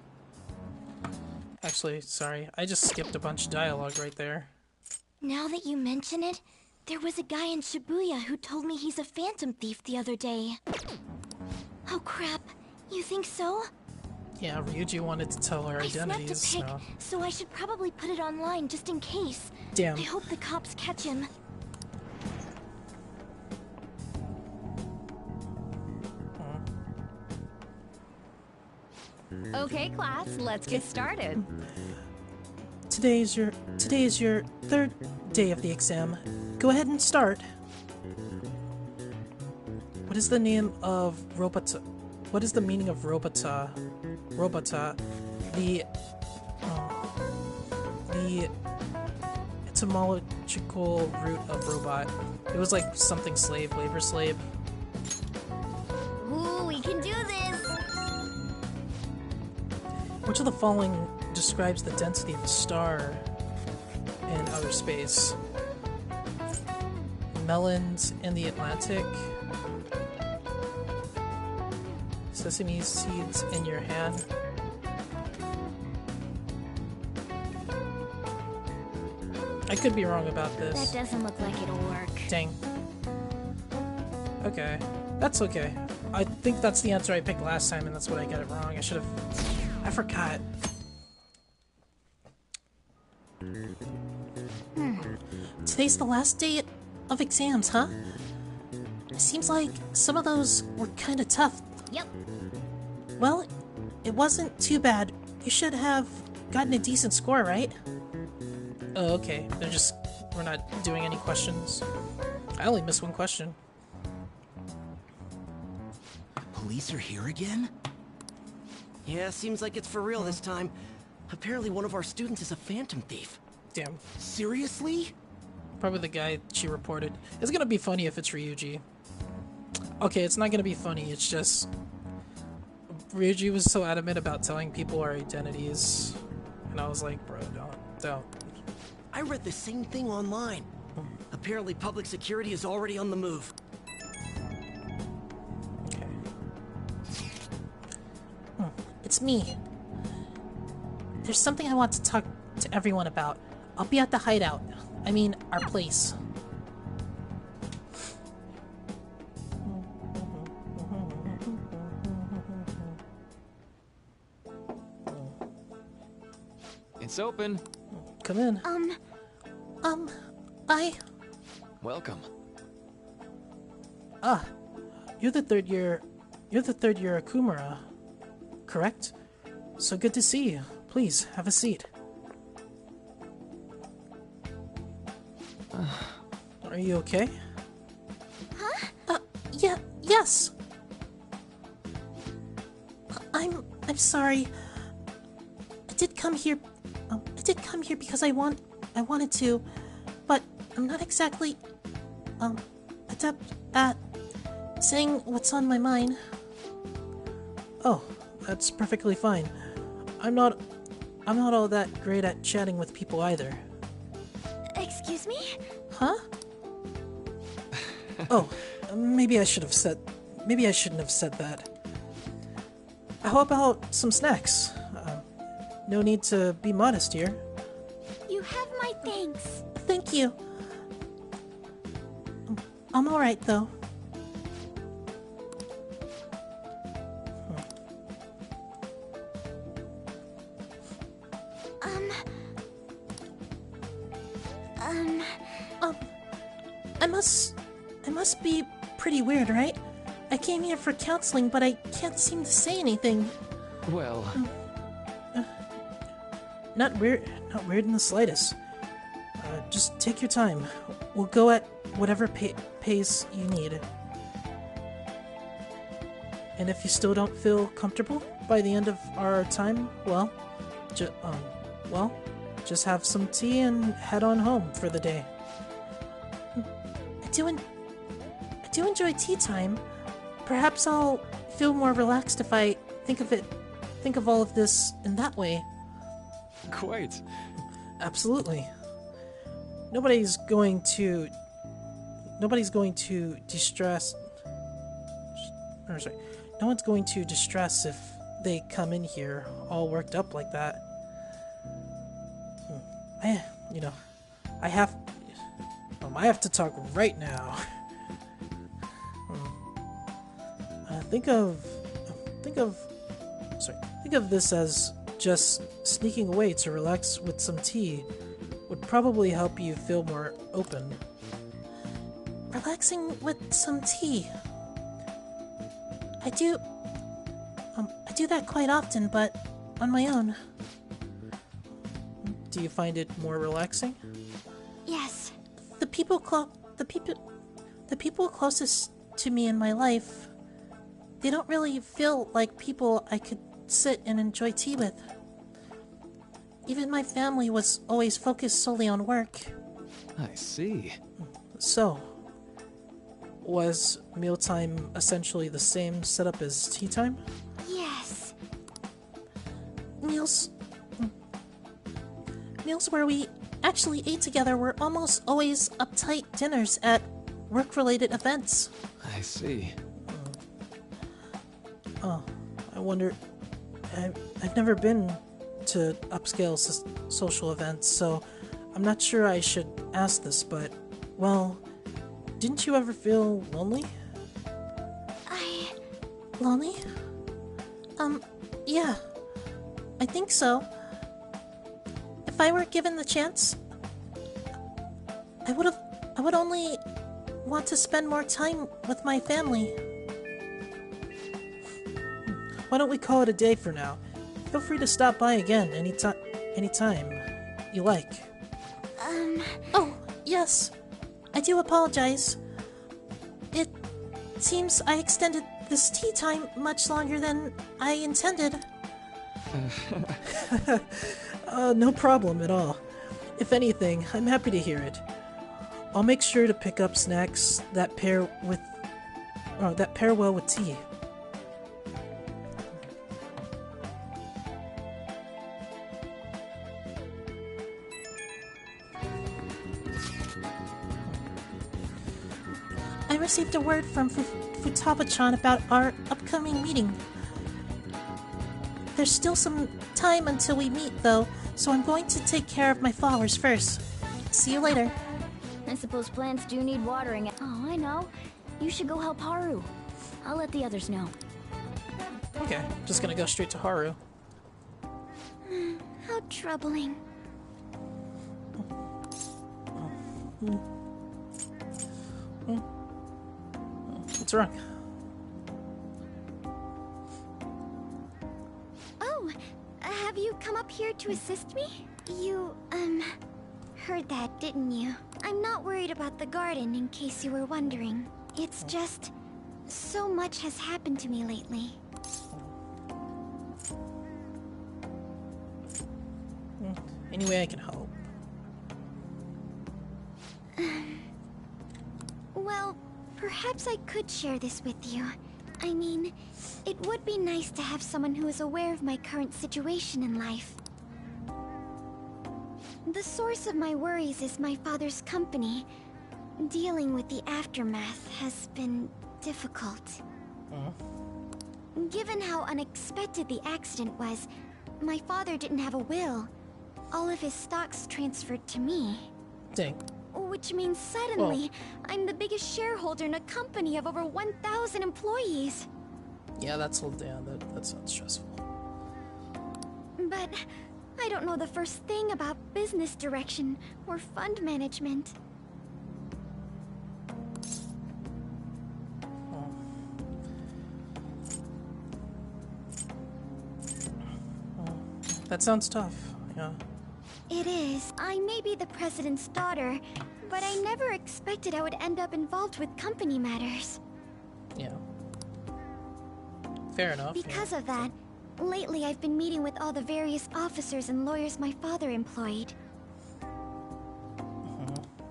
Actually, sorry. I just skipped a bunch of dialogue right there. Now that you mention it, there was a guy in Shibuya who told me he's a phantom thief the other day. Oh crap, you think so? Yeah, Ryuji wanted to tell our I snapped a identities, pic, so... so I should probably put it online just in case. Damn. I hope the cops catch him. Okay, class, let's get started. Today is your third day of the exam. Go ahead and start. What is the name of Robota? What is the meaning of Robota? Robota. The etymological root of robot. It was like something slave, labor slave. Ooh, we can do this! Which of the following describes the density of a star in outer space? Melons in the Atlantic. Sesame seeds in your hand. I could be wrong about this. That doesn't look like it'll work. Dang. Okay. That's okay. I think that's the answer I picked last time, and that's what I got it wrong. I should have... I forgot. Today's the last day of exams, huh? Seems like some of those were kinda tough. Yep. Well, it wasn't too bad. You should have gotten a decent score, right? Oh, okay. We're not doing any questions. I only missed one question. The police are here again? Yeah, seems like it's for real this time. Apparently one of our students is a phantom thief. Damn. Seriously? Probably the guy she reported. It's gonna be funny if it's Ryuji. Okay, it's not gonna be funny, it's just... Ryuji was so adamant about telling people our identities. And I was like, bro, don't. I read the same thing online. Apparently public security is already on the move. Okay. It's me. There's something I want to talk to everyone about. I'll be at the hideout. I mean, our place. It's open. Come in. Welcome. Ah, you're the third year Akumura, correct? So good to see you. Please, have a seat. Are you okay? Huh? Yes. I'm sorry. I did come here because I wanted to, but I'm not exactly adept at saying what's on my mind. Oh, that's perfectly fine. I'm not all that great at chatting with people either. Excuse me? Huh? Oh, maybe I shouldn't have said that. How about some snacks? No need to be modest here. You have my thanks. Thank you. I'm alright though. I must be pretty weird, right? I came here for counseling, but I can't seem to say anything. Well... Not weird in the slightest. Just take your time. We'll go at whatever pace you need. And if you still don't feel comfortable by the end of our time, well, just have some tea and head on home for the day. I do enjoy tea time. Perhaps I'll feel more relaxed if I think of all of this in that way. Quite. Absolutely. Nobody's going to distress. Or sorry, no one's going to distress if they come in here all worked up like that. I have to talk right now. Think of this as just sneaking away to relax with some tea would probably help you feel more open. Relaxing with some tea. I do that quite often, but on my own. Do you find it more relaxing? Yes. The people closest to me in my life, they don't really feel like people I could sit and enjoy tea with. Even my family was always focused solely on work. I see. So, was mealtime essentially the same setup as tea time? Yes. Meals where we actually ate together were almost always uptight dinners at work-related events. I see. I wonder... I've never been to upscale social events, so I'm not sure I should ask this, but, well, didn't you ever feel lonely? Lonely? Yeah. I think so. If I were given the chance, I would only want to spend more time with my family. Why don't we call it a day for now? Feel free to stop by again anytime you like. Oh, yes. I do apologize. It seems I extended this tea time much longer than I intended. No problem at all. If anything, I'm happy to hear it. I'll make sure to pick up snacks that pair well with tea. I received a word from Futaba-chan about our upcoming meeting. There's still some time until we meet, though, so I'm going to take care of my flowers first. See you later. I suppose plants do need watering. Oh, I know. You should go help Haru. I'll let the others know. Okay, just gonna go straight to Haru. How troubling. What's wrong? Oh, have you come up here to assist me? You, heard that, didn't you? I'm not worried about the garden, in case you were wondering. It's just... so much has happened to me lately. Any way I can help. Well, perhaps I could share this with you. I mean, it would be nice to have someone who is aware of my current situation in life. The source of my worries is my father's company. Dealing with the aftermath has been difficult. Given how unexpected the accident was, my father didn't have a will. All of his stocks transferred to me. Dang. Which means suddenly, I'm the biggest shareholder in a company of over 1,000 employees. Yeah, that sounds stressful. But I don't know the first thing about business direction or fund management. That sounds tough, yeah. It is. I may be the president's daughter, but I never expected I would end up involved with company matters. Yeah. Fair enough. Because of that, lately I've been meeting with all the various officers and lawyers my father employed.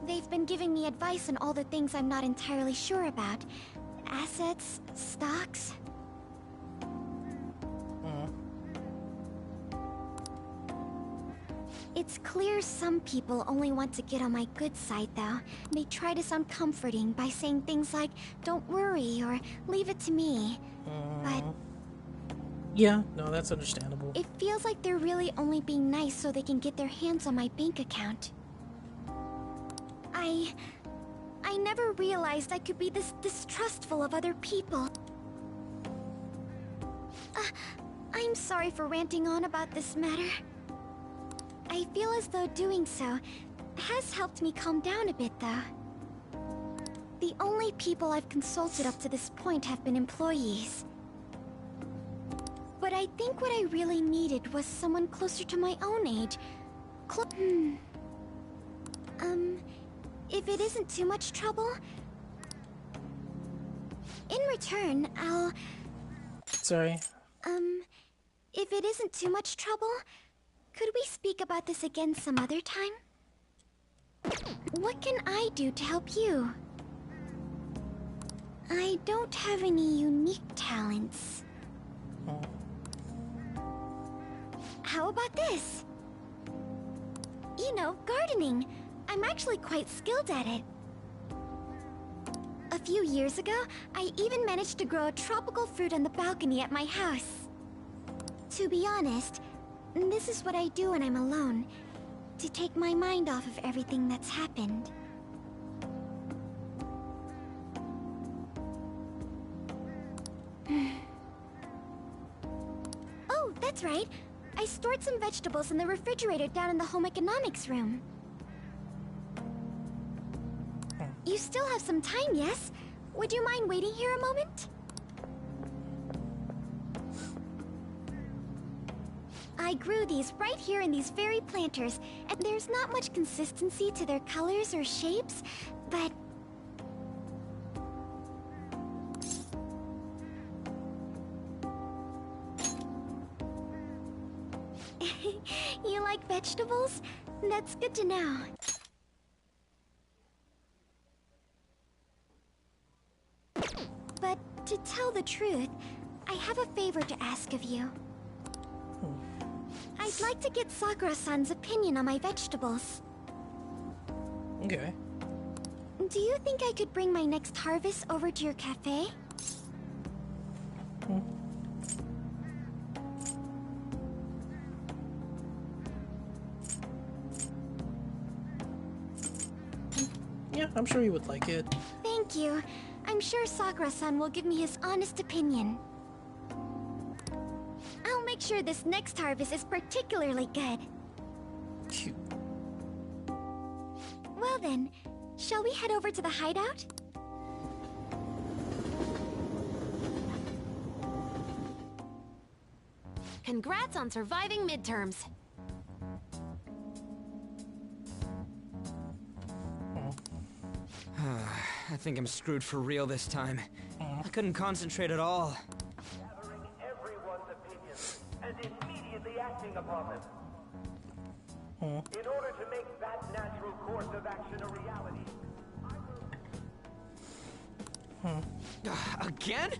They've been giving me advice on all the things I'm not entirely sure about. Assets, stocks. It's clear some people only want to get on my good side, though. They try to sound comforting by saying things like, "Don't worry," or "Leave it to me." But... yeah, no, that's understandable. it feels like they're really only being nice so they can get their hands on my bank account. I never realized I could be this distrustful of other people. I'm sorry for ranting on about this matter. I feel as though doing so has helped me calm down a bit, though. The only people I've consulted up to this point have been employees. But I think what I really needed was someone closer to my own age. If it isn't too much trouble... in return, I'll... Sorry. If it isn't too much trouble, could we speak about this again some other time? What can I do to help you? I don't have any unique talents. How about this? You know, gardening. I'm actually quite skilled at it. A few years ago, I even managed to grow a tropical fruit on the balcony at my house. To be honest, this is what I do when I'm alone, to take my mind off of everything that's happened. Oh, that's right. I stored some vegetables in the refrigerator down in the home economics room. You still have some time, yes? Would you mind waiting here a moment? I grew these right here in these very planters, and there's not much consistency to their colors or shapes, but... You like vegetables? That's good to know. But to tell the truth, I have a favor to ask of you. I'd like to get Sakura-san's opinion on my vegetables. Okay. Do you think I could bring my next harvest over to your cafe? Yeah, I'm sure you would like it. Thank you. I'm sure Sakura-san will give me his honest opinion. I'll make sure this next harvest is particularly good. Cute. Well then, shall we head over to the hideout? Congrats on surviving midterms. I think I'm screwed for real this time. I couldn't concentrate at all. Gathering everyone's opinions and immediately acting upon them. In order to make that natural course of action a reality. Again?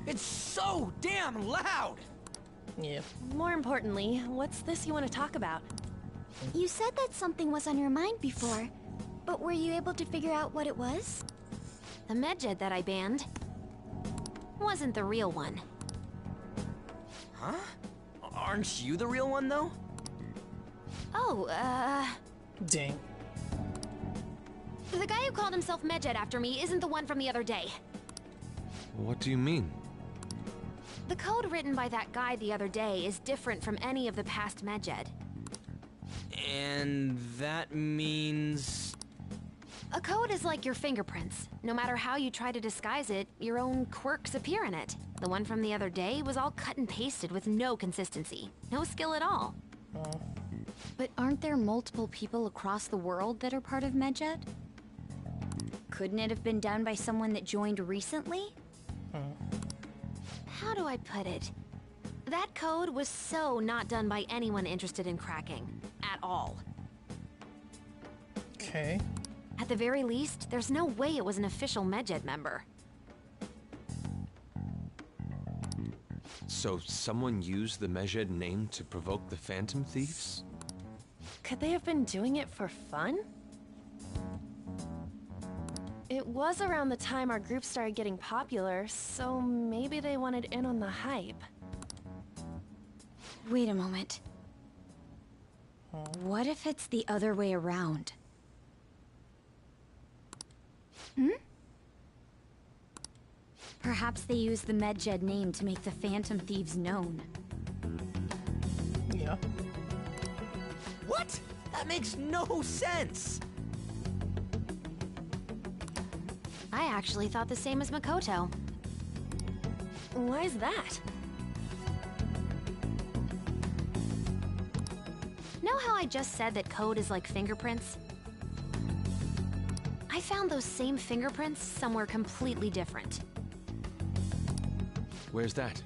It's so damn loud! Yeah. More importantly, what's this you want to talk about? You said that something was on your mind before, but were you able to figure out what it was? The medjed that I banned wasn't the real one. Huh? Aren't you the real one, though? Oh, Dang. the guy who called himself medjed after me isn't the one from the other day. What do you mean? The code written by that guy the other day is different from any of the past medjed. And that means... A code is like your fingerprints. No matter how you try to disguise it, your own quirks appear in it. The one from the other day was all cut and pasted with no consistency. No skill at all. But aren't there multiple people across the world that are part of medjed? Couldn't it have been done by someone that joined recently? How do I put it? That code was so not done by anyone interested in cracking. At all. Okay. At the very least, there's no way it was an official medjed member. So someone used the medjed name to provoke the Phantom Thieves? Could they have been doing it for fun? It was around the time our group started getting popular, so maybe they wanted in on the hype. Wait a moment. What if it's the other way around? Perhaps they used the medjed name to make the Phantom Thieves known. Yeah. What? That makes no sense! I actually thought the same as Makoto. Why is that? Know how I just said that code is like fingerprints? I found those same fingerprints somewhere completely different. Where's that?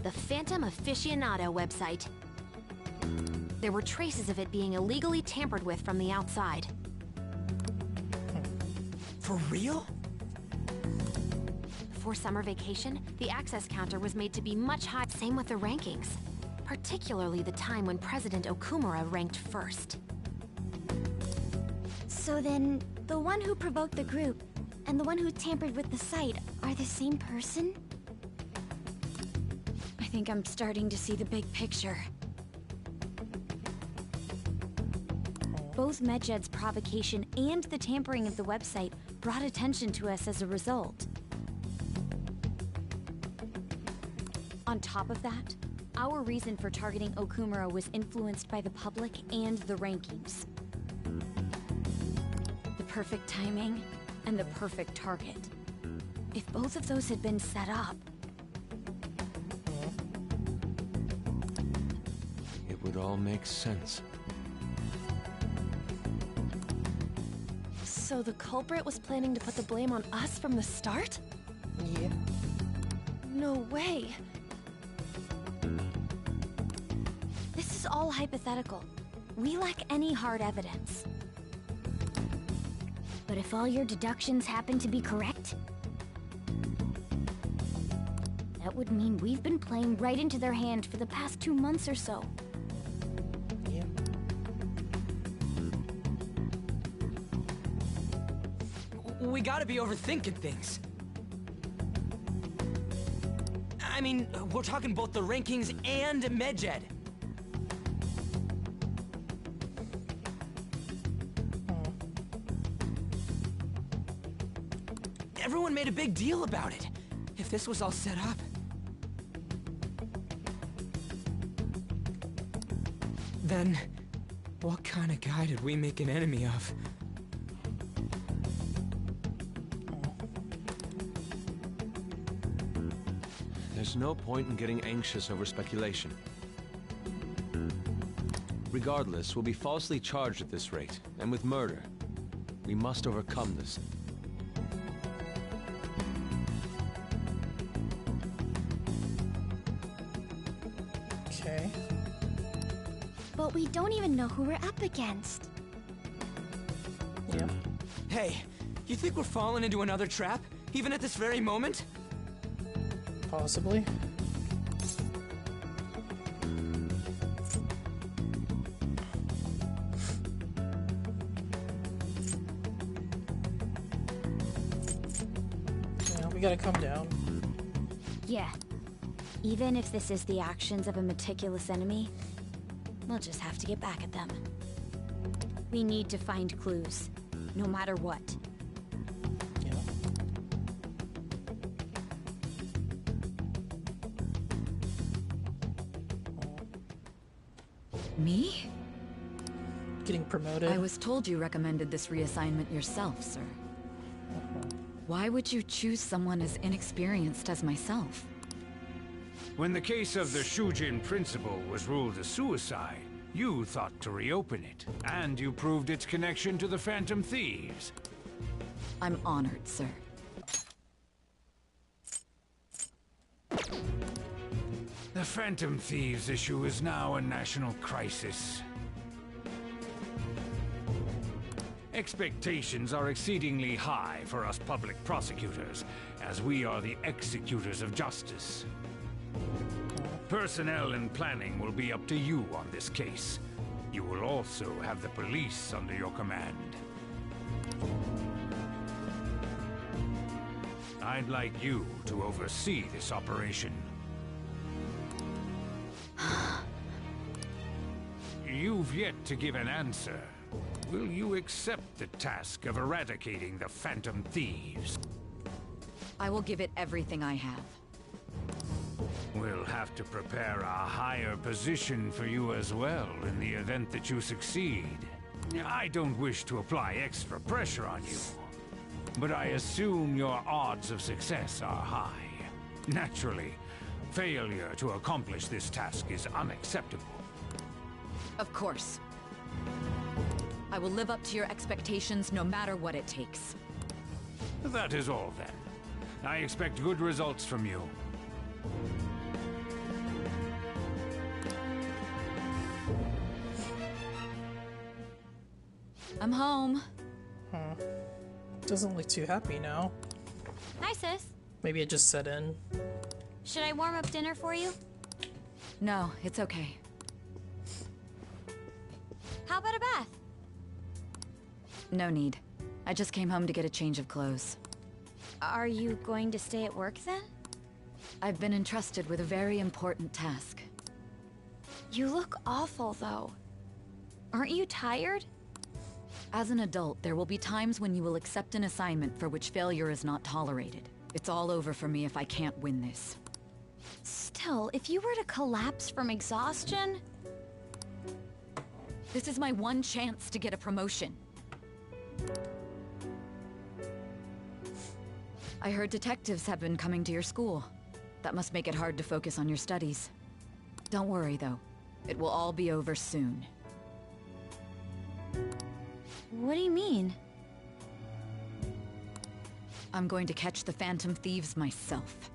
The Phantom Aficionado website. There were traces of it being illegally tampered with from the outside. For real? Before summer vacation, the access counter was made to be much higher. Same with the rankings. Particularly the time when President Okumura ranked first. So then, the one who provoked the group and the one who tampered with the site are the same person? I think I'm starting to see the big picture. Both medjed's provocation and the tampering of the website brought attention to us as a result. On top of that, our reason for targeting Okumura was influenced by the public and the rankings. The perfect timing and the perfect target. If both of those had been set up, It would all make sense. So the culprit was planning to put the blame on us from the start? Yeah. No way. this is all hypothetical. We lack any hard evidence. But if all your deductions happen to be correct, that would mean we've been playing right into their hand for the past 2 months or so. Yeah. We gotta be overthinking things. I mean, we're talking both the rankings and medjed. Everyone made a big deal about it. If this was all set up... Then, what kind of guy did we make an enemy of? There's no point in getting anxious over speculation. Regardless, we'll be falsely charged at this rate, and with murder. We must overcome this. Okay. But we don't even know who we're up against. Yeah. Hey, you think we're falling into another trap? Even at this very moment? Possibly. Yeah, we gotta come down. Yeah. Even if this is the actions of a meticulous enemy, we'll just have to get back at them. We need to find clues, no matter what. Yeah. Me? Getting promoted. I was told you recommended this reassignment yourself, sir. Why would you choose someone as inexperienced as myself? When the case of the Shujin principal was ruled a suicide, you thought to reopen it, and you proved its connection to the Phantom Thieves. I'm honored, sir. The Phantom Thieves issue is now a national crisis. Expectations are exceedingly high for us public prosecutors, as we are the executors of justice. Personnel and planning will be up to you on this case. You will also have the police under your command. I'd like you to oversee this operation. You've yet to give an answer. Will you accept the task of eradicating the Phantom Thieves? I will give it everything I have. We'll have to prepare a higher position for you as well in the event that you succeed. I don't wish to apply extra pressure on you, but I assume your odds of success are high. Naturally, failure to accomplish this task is unacceptable. Of course. I will live up to your expectations no matter what it takes. That is all then. I expect good results from you. I'm home. Doesn't look too happy now. Hi, sis. Maybe it just set in. Should I warm up dinner for you? No, it's okay. How about a bath? No need. I just came home to get a change of clothes. Are you going to stay at work then? I've been entrusted with a very important task. You look awful, though. Aren't you tired? As an adult, there will be times when you will accept an assignment for which failure is not tolerated. It's all over for me if I can't win this. Still, if you were to collapse from exhaustion... This is my one chance to get a promotion. I heard detectives have been coming to your school. That must make it hard to focus on your studies. Don't worry, though. It will all be over soon. What do you mean? I'm going to catch the Phantom Thieves myself.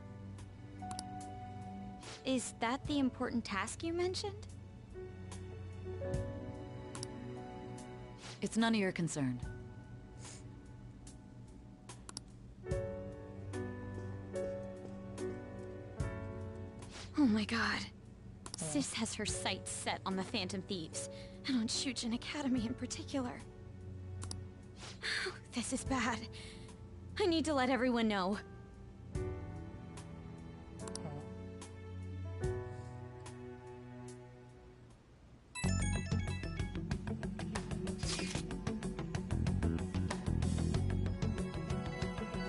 Is that the important task you mentioned? It's none of your concern. Oh my god. Sis has her sights set on the Phantom Thieves, and on Shujin Academy in particular. This is bad. I need to let everyone know.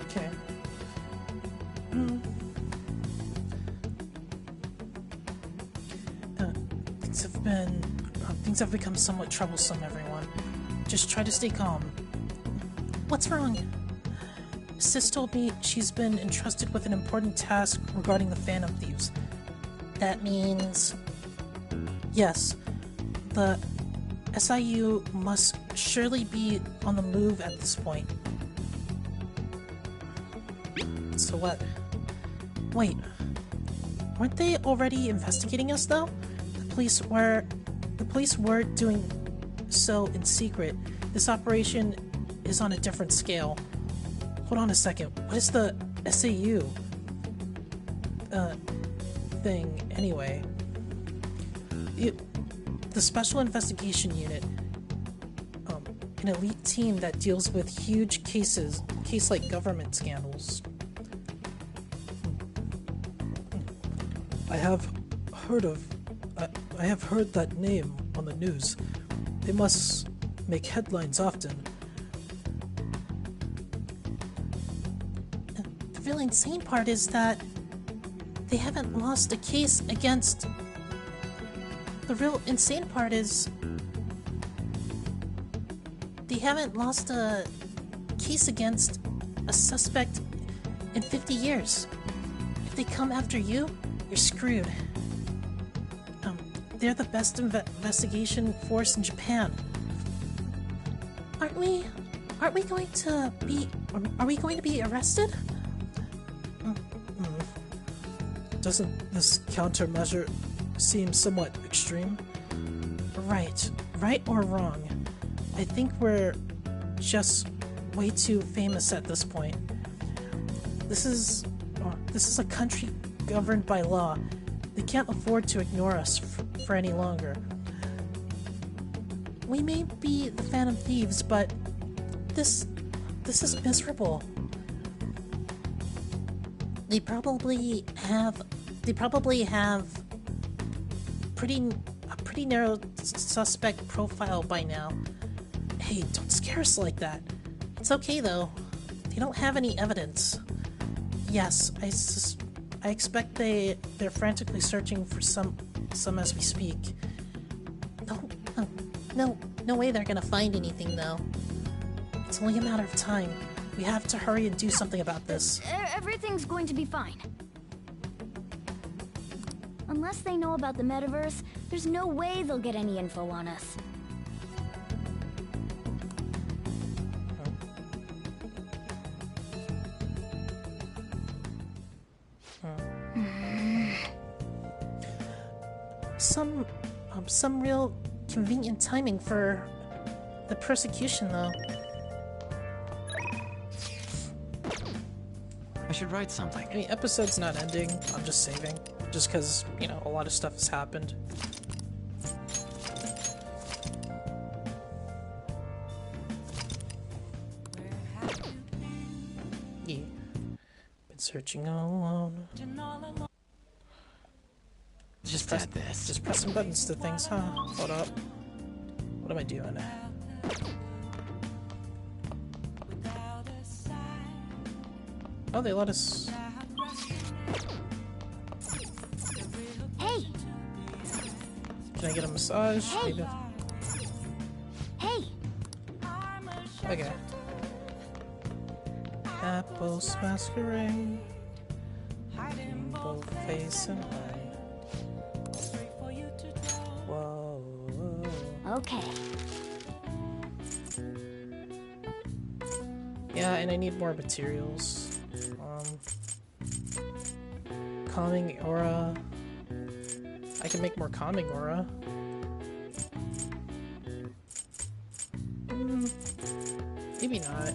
Okay. Things have become somewhat troublesome, everyone. Just try to stay calm. What's wrong? Sis told me she's been entrusted with an important task regarding the Phantom Thieves. That means... Yes, the SIU must surely be on the move at this point. So what? Wait. Weren't they already investigating us, though? The police were doing so in secret. This operation is on a different scale. Hold on a second. What is the SAU? Thing, anyway. The Special Investigation Unit. An elite team that deals with huge cases, like government scandals. I have heard that name on the news. They must make headlines often. The really insane part is that they haven't lost a case against... The real insane part is... They haven't lost a case against a suspect in 50 years. If they come after you, you're screwed. They're the best investigation force in Japan. Are we going to be arrested? Doesn't this countermeasure seem somewhat extreme? Right or wrong? I think we're just way too famous at this point. This is a country governed by law. They can't afford to ignore us for any longer. We may be the Phantom Thieves, but this is miserable. They probably have a pretty narrow suspect profile by now. Hey, don't scare us like that. It's okay though. They don't have any evidence. Yes, I expect they're frantically searching for some as we speak. No way they're gonna find anything though. It's only a matter of time. We have to hurry and do something about this. Everything's going to be fine. Unless they know about the metaverse, there's no way they'll get any info on us. Some real convenient timing for the persecution, though. I should write something. I mean, episode's not ending. I'm just saving. Just because, you know, a lot of stuff has happened. Yeah. Been searching all alone. Just add this. Just pressing buttons to things, huh? Hold up. What am I doing? Oh, they let us... Hey! Can I get a massage? Hey! Maybe? Hey! Okay. Apples masquerade. Both face and eye. Whoa. Okay. Yeah, and I need more materials. Calming aura. I can make more calming aura. Maybe not.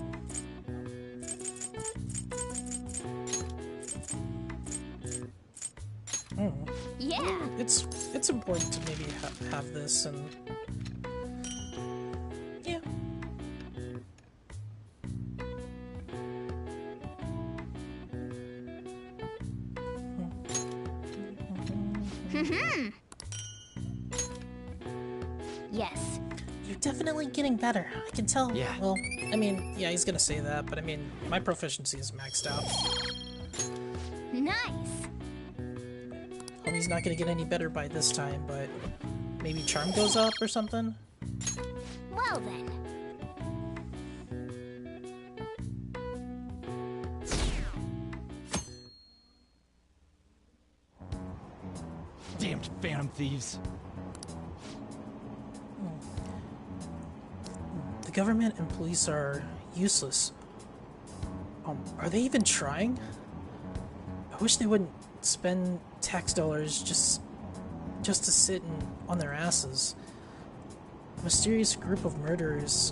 Yeah. It's important to maybe have this and yeah. Yes. You're definitely getting better. I can tell. Yeah. Well, I mean, yeah, he's gonna say that, but I mean, my proficiency is maxed out. Nice. Homie's not gonna get any better by this time, but maybe charm goes up or something? Well then. Damned Phantom Thieves. government and police are useless. Are they even trying? I wish they wouldn't spend tax dollars just to sit on their asses. A mysterious group of murderers,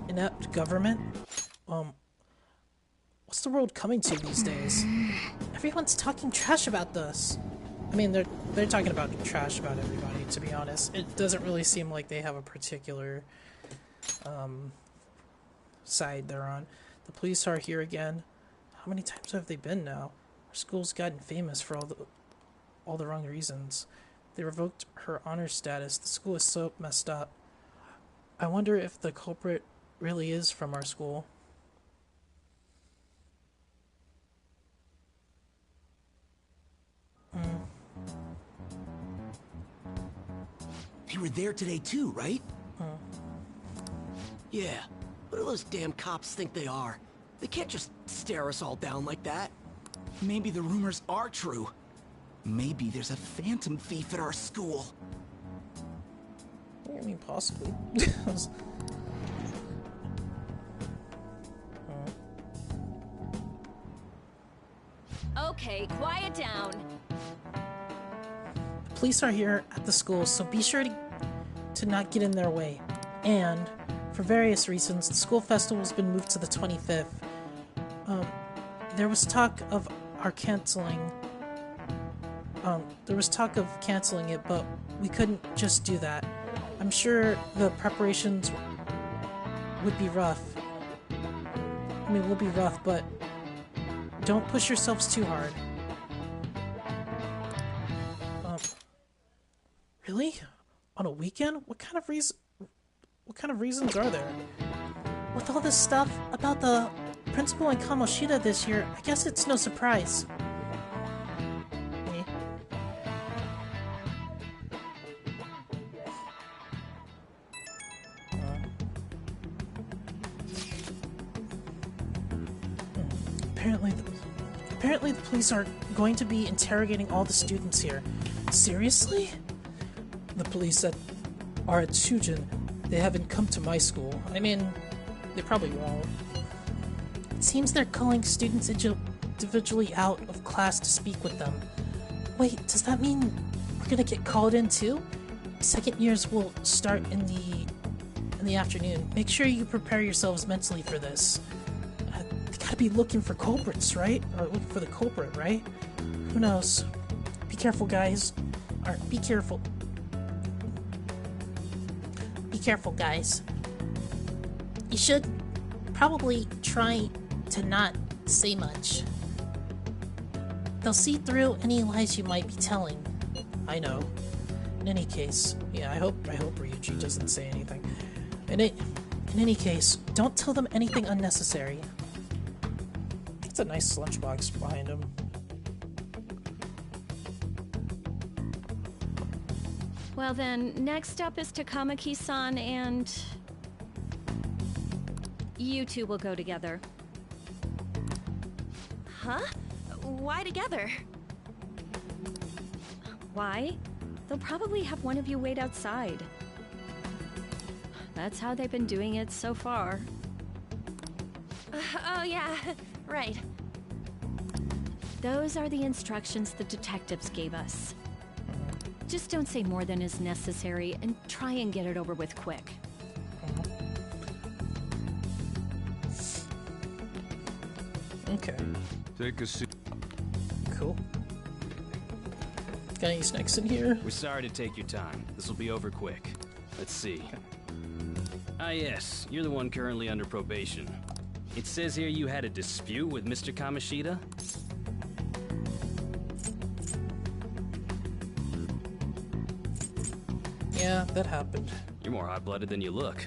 inept government. What's the world coming to these days? Everyone's talking trash about this. I mean, they're talking about trash about everybody, to be honest. It doesn't really seem like they have a particular side they're on. The police are here again. How many times have they been now? Our school's gotten famous for all the wrong reasons. They revoked her honor status. The school is so messed up. I wonder if the culprit really is from our school. They were there today too, right? Yeah. What do those damn cops think they are? They can't just stare us all down like that. Maybe the rumors are true. Maybe there's a phantom thief at our school. I mean, possibly. Okay, quiet down. The police are here at the school, so be sure to not get in their way. And, for various reasons, the school festival's been moved to the 25th. There was talk of canceling it, but we couldn't just do that. I'm sure the preparations would be rough. I mean, will be rough, but don't push yourselves too hard. Really? On a weekend? What kind of reasons are there? With all this stuff about the principal and Kamoshida this year, I guess it's no surprise. Apparently the police are going to be interrogating all the students here. Seriously? The police are at Shujin. They haven't come to my school. I mean, they probably won't. It seems they're calling students individually out of class to speak with them. Wait, does that mean we're gonna get called in too? Second years will start in the afternoon. Make sure you prepare yourselves mentally for this. They gotta be looking for culprits, right? Or looking for the culprit, right? Who knows? Be careful, guys. Or be careful. Be careful, guys. You should probably try to not say much. They'll see through any lies you might be telling. I know. In any case, yeah, I hope Ryuji doesn't say anything. In any case, don't tell them anything unnecessary. That's a nice lunchbox behind him. Well then, next up is Takamaki-san and... you two will go together. Huh? Why together? Why? They'll probably have one of you wait outside. That's how they've been doing it so far. Oh yeah, right. Those are the instructions the detectives gave us. Just don't say more than is necessary and try and get it over with quick. Okay. Take a seat. Cool. Got any snacks in here? We're sorry to take your time. This will be over quick. Let's see. Ah yes, you're the one currently under probation. It says here you had a dispute with Mr. Kamoshida? Yeah, that happened. You're more hot-blooded than you look.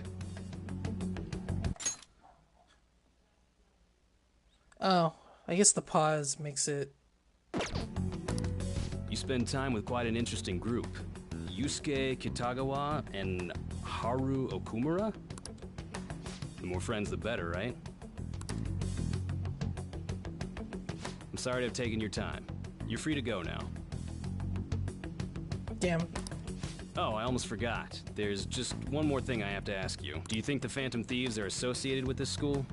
Oh, I guess the pause makes it... You spend time with quite an interesting group. Yusuke Kitagawa and Haru Okumura? The more friends, the better, right? I'm sorry to have taken your time. You're free to go now. Damn. Oh, I almost forgot. There's just one more thing I have to ask you. Do you think the Phantom Thieves are associated with this school?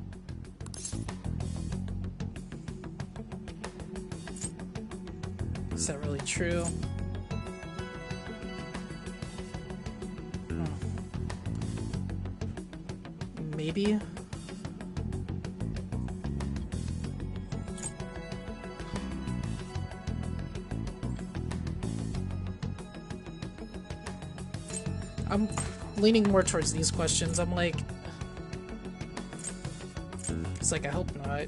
Is that really true? Maybe? I'm leaning more towards these questions. I'm like... It's like, I hope not.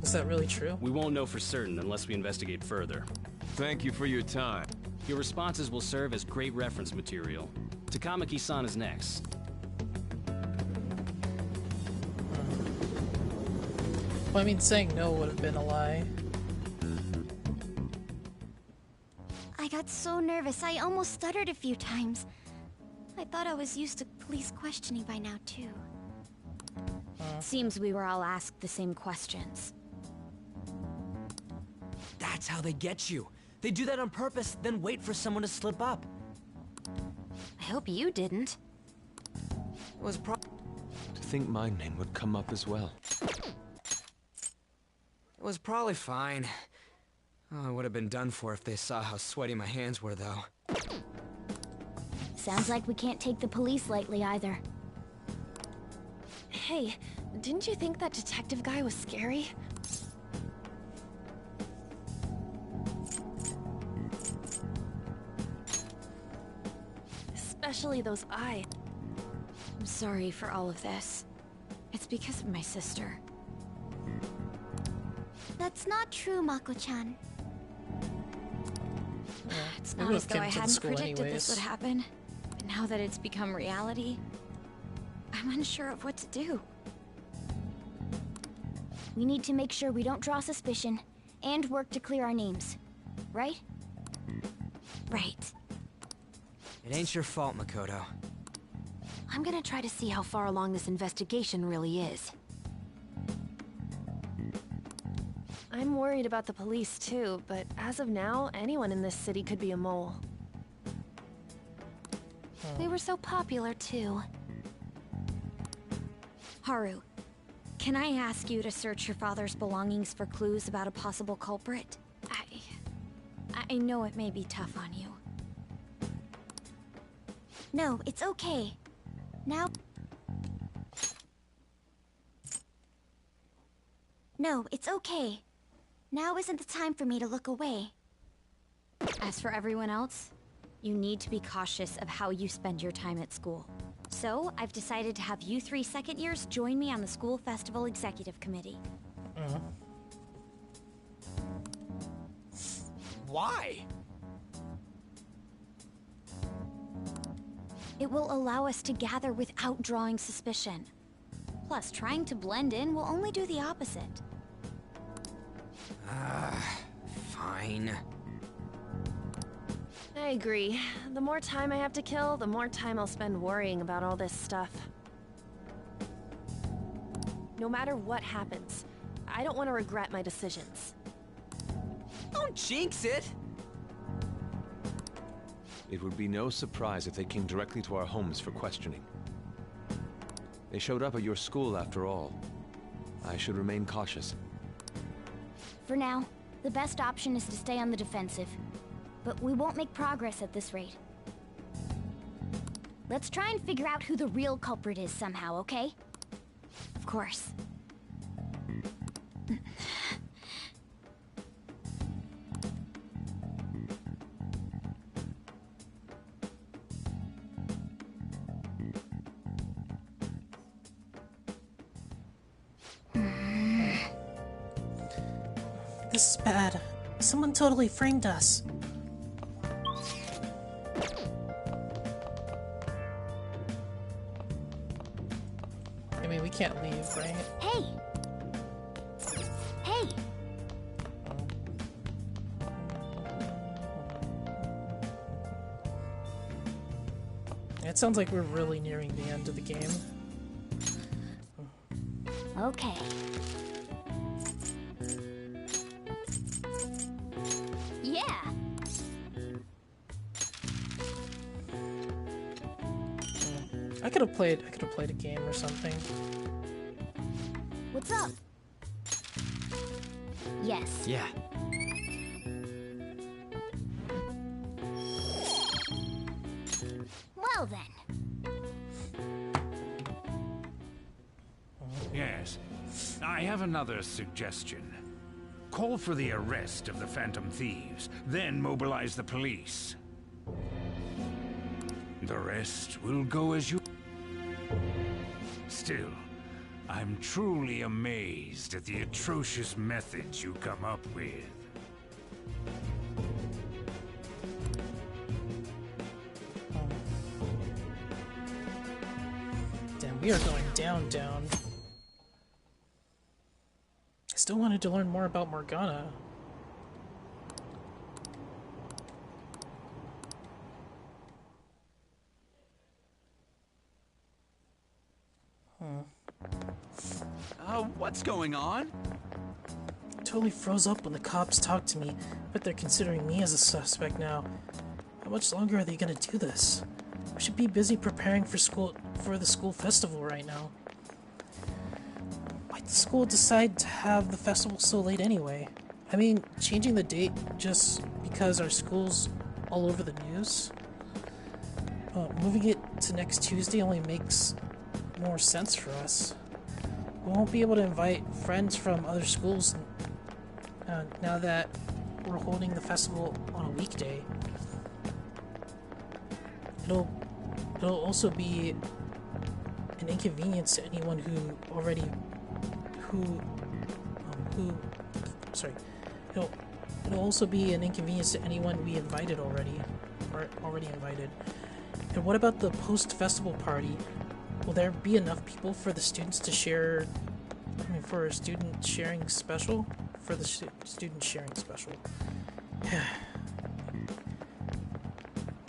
Is that really true? We won't know for certain unless we investigate further. Thank you for your time. Your responses will serve as great reference material. Takamaki-san is next. Well, I mean, saying no would have been a lie. I got so nervous, I almost stuttered a few times. I thought I was used to police questioning by now, too. Seems we were all asked the same questions. That's how they get you. They do that on purpose, then wait for someone to slip up. I hope you didn't. It was To think my name would come up as well. It was probably fine. Oh, I would have been done for if they saw how sweaty my hands were, though. Sounds like we can't take the police lightly either. Hey, didn't you think that detective guy was scary? Especially those eyes. I'm sorry for all of this. It's because of my sister. That's not true, Mako-chan. It's They not would as have though come I to the hadn't school predicted anyways. this would happen. But now that it's become reality, I'm unsure of what to do. We need to make sure we don't draw suspicion, and work to clear our names. Right? Right. It ain't your fault, Makoto. I'm gonna try to see how far along this investigation really is. I'm worried about the police too, but as of now, anyone in this city could be a mole. They were so popular too. Haru, can I ask you to search your father's belongings for clues about a possible culprit? I know it may be tough on you. No, it's okay. Now... No, it's okay. Now isn't the time for me to look away. As for everyone else, you need to be cautious of how you spend your time at school. So, I've decided to have you 3 second years join me on the school festival executive committee. Why? It will allow us to gather without drawing suspicion. Plus, trying to blend in will only do the opposite. Fine. I agree. The more time I have to kill, the more time I'll spend worrying about all this stuff. No matter what happens, I don't want to regret my decisions. Don't jinx it! It would be no surprise if they came directly to our homes for questioning. They showed up at your school after all. I should remain cautious. For now, the best option is to stay on the defensive. But we won't make progress at this rate. Let's try and figure out who the real culprit is somehow, okay? Of course. This is bad. Someone totally framed us. I mean, we can't leave, right? Hey! Hey! It sounds like we're really nearing the end of the game. Okay. Yeah. I could have played a game or something. What's up? Yes. Yeah. Well then. Yes. I have another suggestion. Call for the arrest of the Phantom Thieves, then mobilize the police. The rest will go as you... Still, I'm truly amazed at the atrocious methods you come up with. Damn, we are going down. I still wanted to learn more about Morgana. What's going on? Totally froze up when the cops talked to me, but they're considering me as a suspect now. How much longer are they gonna do this? I should be busy preparing for the school festival right now. Why'd the school decide to have the festival so late anyway? I mean, changing the date just because our school's all over the news? Moving it to next Tuesday only makes more sense for us. We won't be able to invite friends from other schools now that we're holding the festival on a weekday. It'll also be an inconvenience to anyone it'll also be an inconvenience to anyone we invited already, or already invited. And what about the post-festival party? Will there be enough people for the students to share? I mean, for a student sharing special? For the student sharing special.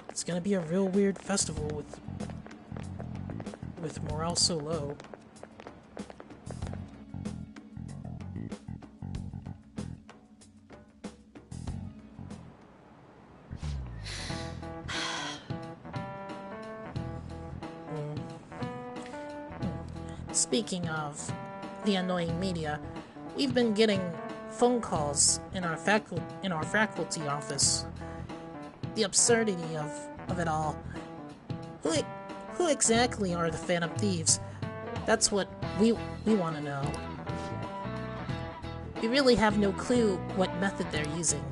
It's gonna be a real weird festival with morale so low. Speaking of the annoying media, we've been getting phone calls in our faculty office. The absurdity of it all. Who exactly are the Phantom Thieves? That's what we want to know. We really have no clue what method they're using.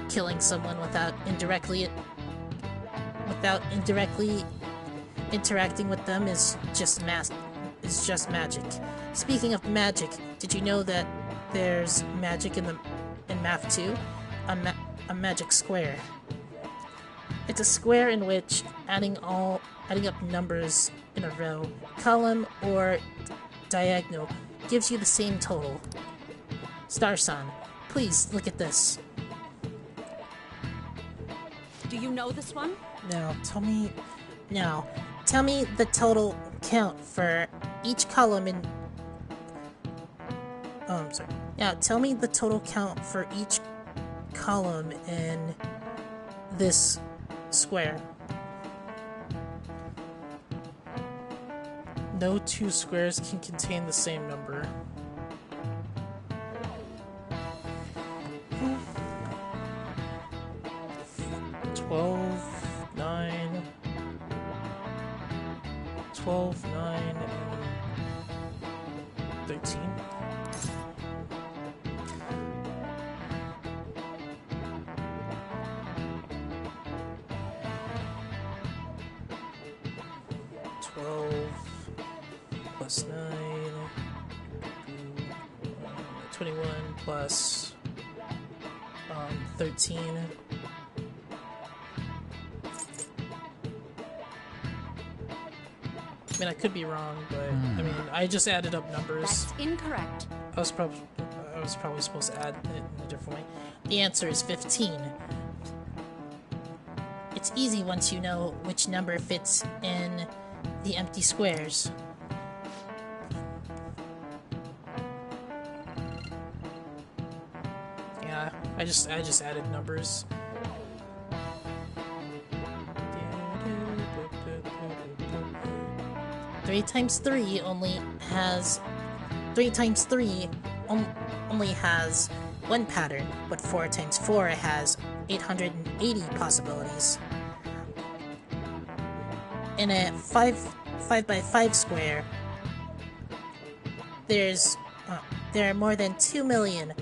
Killing someone without indirectly interacting with them is just magic. Speaking of magic, did you know that there's magic in math too? A magic square. It's a square in which adding up numbers in a row, column, or diagonal gives you the same total. Star-san, please look at this. Do you know this one? Now, tell me the total count for each column in... sorry. Yeah, tell me the total count for each column in this square. No two squares can contain the same number. Twelve, 9, and 13. Plus 9, 21 plus 13. I mean, I could be wrong, but I mean, I just added up numbers. That's incorrect. I was probably supposed to add it in a different way. The answer is 15. It's easy once you know which number fits in the empty squares. Yeah, I just added numbers. 3 times 3 only has 3 times 3 only has one pattern, but 4 times 4 has 880 possibilities. In a 5 by 5 square, there are more than 2 million.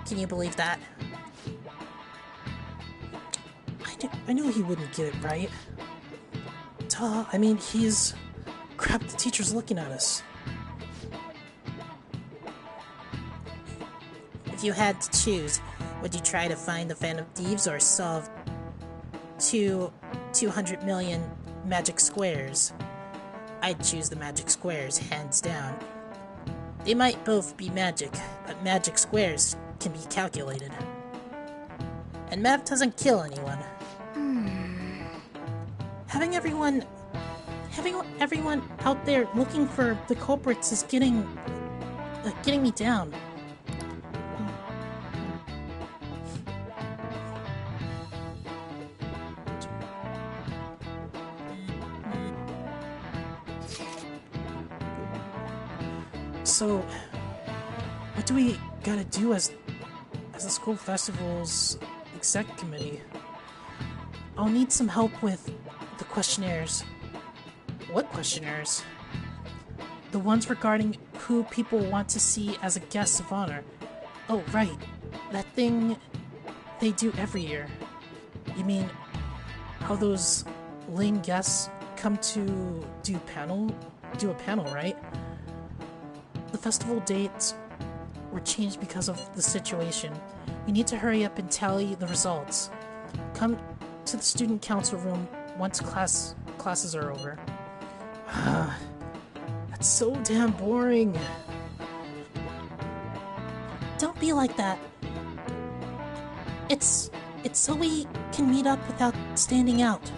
Can you believe that? I knew he wouldn't get it right. Duh, I mean, he's... Crap, the teacher's looking at us. If you had to choose, would you try to find the Phantom Thieves or solve 200 million magic squares? I'd choose the magic squares, hands down. They might both be magic, but magic squares can be calculated. And math doesn't kill anyone. Having everyone out there looking for the culprits is getting me down. So, what do we gotta do as the school festival's exec committee? I'll need some help with the questionnaires. What questionnaires? The ones regarding who people want to see as a guest of honor. Oh, right. That thing they do every year. You mean how those lame guests come to do a panel, right? The festival dates were changed because of the situation. We need to hurry up and tally the results. Come to the student council room once classes are over. That's so damn boring. Don't be like that. It's so we can meet up without standing out.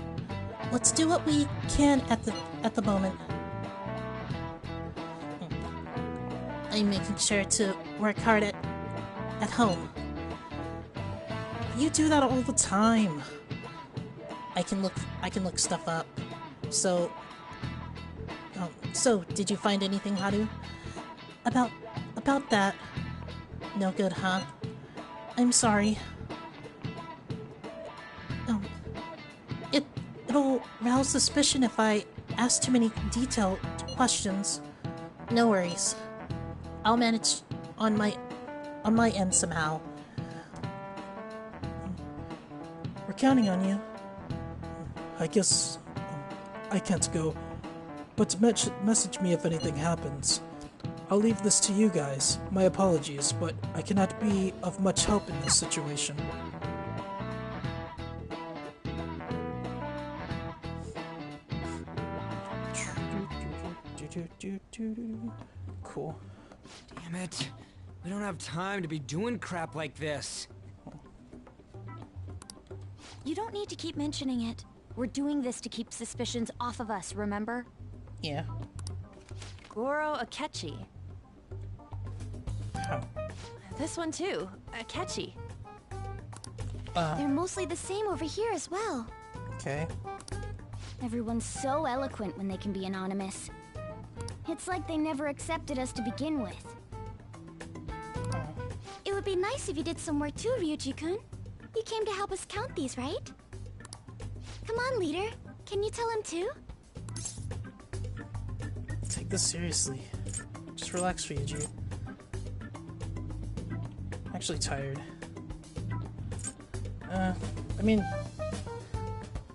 Let's do what we can at the moment. I'm making sure to work hard at home. You do that all the time. I can look stuff up. So did you find anything, Haru? About that? No good, huh? I'm sorry. It'll rouse suspicion if I ask too many detailed questions. No worries. I'll manage on my end somehow. We're counting on you. I guess I can't go, but message me if anything happens. I'll leave this to you guys. My apologies, but I cannot be of much help in this situation. Cool. Damn it. We don't have time to be doing crap like this. You don't need to keep mentioning it. We're doing this to keep suspicions off of us, remember? Yeah. Goro Akechi. How? This one too. Akechi. They're mostly the same over here as well. Okay. Everyone's so eloquent when they can be anonymous. It's like they never accepted us to begin with. It would be nice if you did some work too, Ryuji-kun. You came to help us count these, right? Come on, leader. Can you tell him too? Take this seriously. Just relax, Ryuji. I'm actually tired. I mean,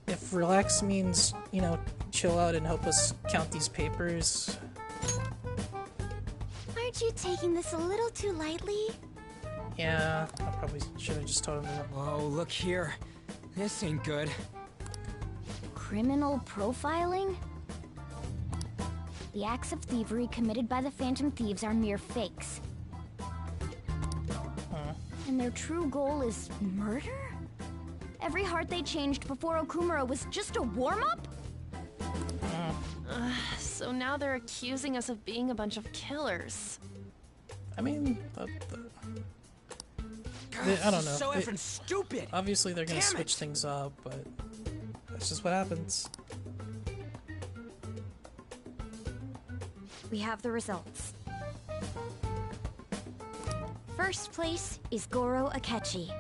if relax means, you know, chill out and help us count these papers. Aren't you taking this a little too lightly? Yeah, I probably should have just told him that. Whoa, look here. This ain't good. Criminal profiling? The acts of thievery committed by the Phantom Thieves are mere fakes. And their true goal is murder? Every heart they changed before Okumura was just a warm-up? So now they're accusing us of being a bunch of killers. I mean, I don't know. So effing stupid. Obviously, they're gonna Damn switch it. things up, but that's just what happens. We have the results. First place is Goro Akechi.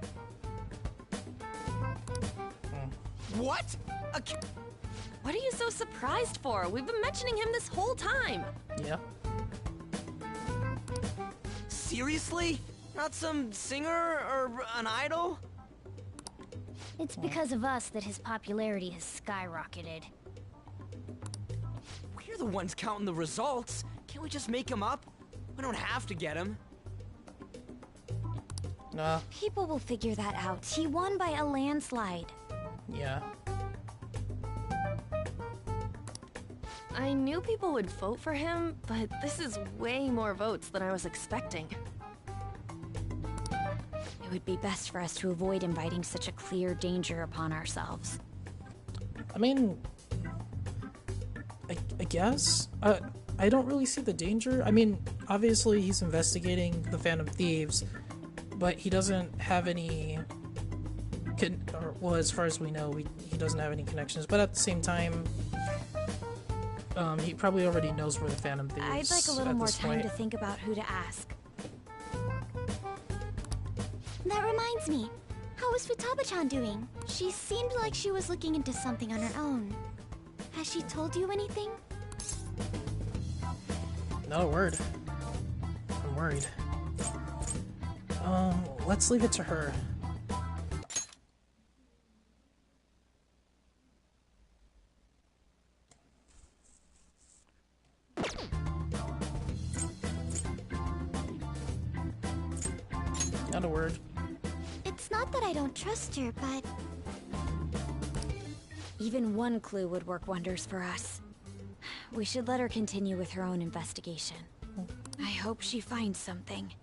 What? What are you so surprised for? We've been mentioning him this whole time. Yeah. Seriously? Not some singer or an idol? It's because of us that his popularity has skyrocketed. We're the ones counting the results. Can't we just make him up? We don't have to get him. Nah. People will figure that out. He won by a landslide. Yeah. I knew people would vote for him, but this is way more votes than I was expecting. It would be best for us to avoid inviting such a clear danger upon ourselves. I mean, I guess. I don't really see the danger. I mean, obviously he's investigating the Phantom Thieves, but he doesn't have any... well, as far as we know, he doesn't have any connections. But at the same time, he probably already knows where the Phantom Thieves I'd like a little at more this time point. to think about who to ask. That reminds me. How is Futaba-chan doing? She seemed like she was looking into something on her own. Has she told you anything? Not a word. I'm worried. Let's leave it to her. Not a word. It's not that I don't trust her, but... Even one clue would work wonders for us. We should let her continue with her own investigation. I hope she finds something.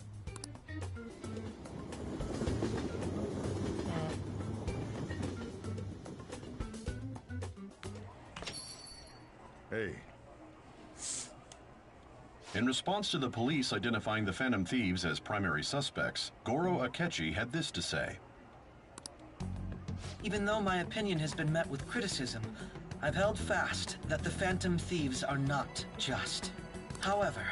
Hey. In response to the police identifying the Phantom Thieves as primary suspects, Goro Akechi had this to say. Even though my opinion has been met with criticism, I've held fast that the Phantom Thieves are not just. However,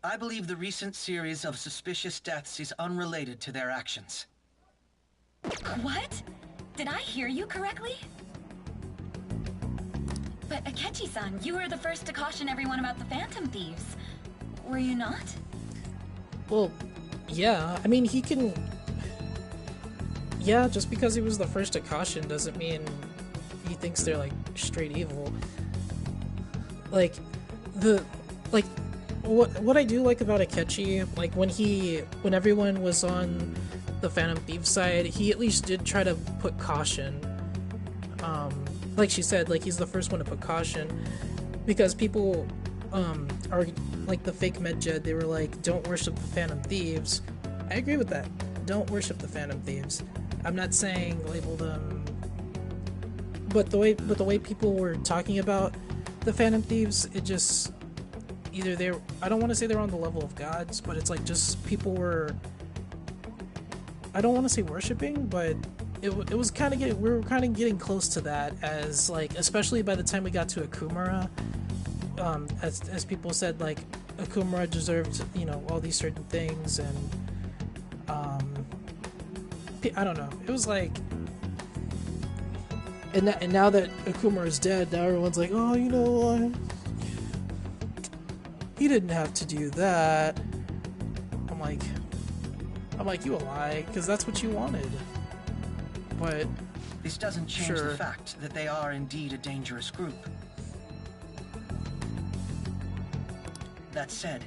I believe the recent series of suspicious deaths is unrelated to their actions. What? Did I hear you correctly? But Akechi-san, you were the first to caution everyone about the Phantom Thieves. Were you not? Well, yeah. I mean, he can... Yeah, just because he was the first to caution doesn't mean he thinks they're, like, straight evil. Like, what I do like about Akechi, like, when everyone was on the Phantom Thieves side, he at least did try to put caution. Like she said, like, he's the first one to put caution, because people, are, like, the fake Medjed, they were like, don't worship the Phantom Thieves. I agree with that. Don't worship the Phantom Thieves. I'm not saying label them, but the way people were talking about the Phantom Thieves, it just, either I don't want to say they're on the level of gods, but it's like just people were, I don't want to say worshiping, but it was kind of we were kind of getting close to that, as, like, especially by the time we got to Akumura, as people said, like, Akumura deserved, you know, all these certain things, and I don't know, it was like, and now that Akumura is dead, now everyone's like, oh, you know what, he didn't have to do that. I'm like, you a lie, because that's what you wanted. But this doesn't change the fact that they are indeed a dangerous group. That said,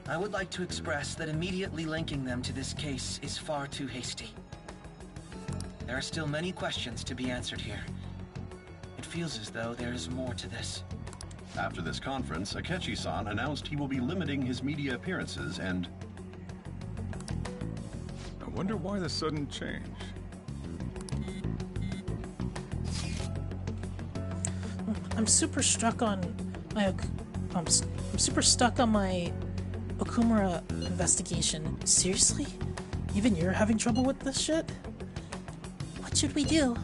I would like to express that immediately linking them to this case is far too hasty. There are still many questions to be answered here. It feels as though there is more to this. After this conference, Akechi-san announced he will be limiting his media appearances and... I wonder why the sudden change. I'm super struck on I'm super stuck on my Okumura investigation. Seriously? Even you're having trouble with this shit? What should we do?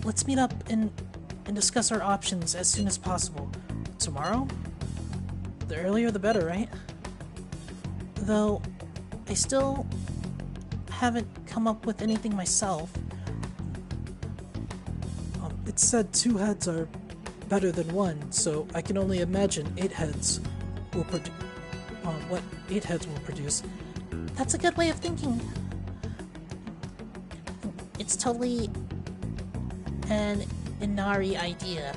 Let's meet up and discuss our options as soon as possible. Tomorrow? The earlier the better, right? Though, I still haven't come up with anything myself. It's said 2 heads are better than 1, so I can only imagine 8 heads will what 8 heads will produce. That's a good way of thinking. It's totally an Inari idea.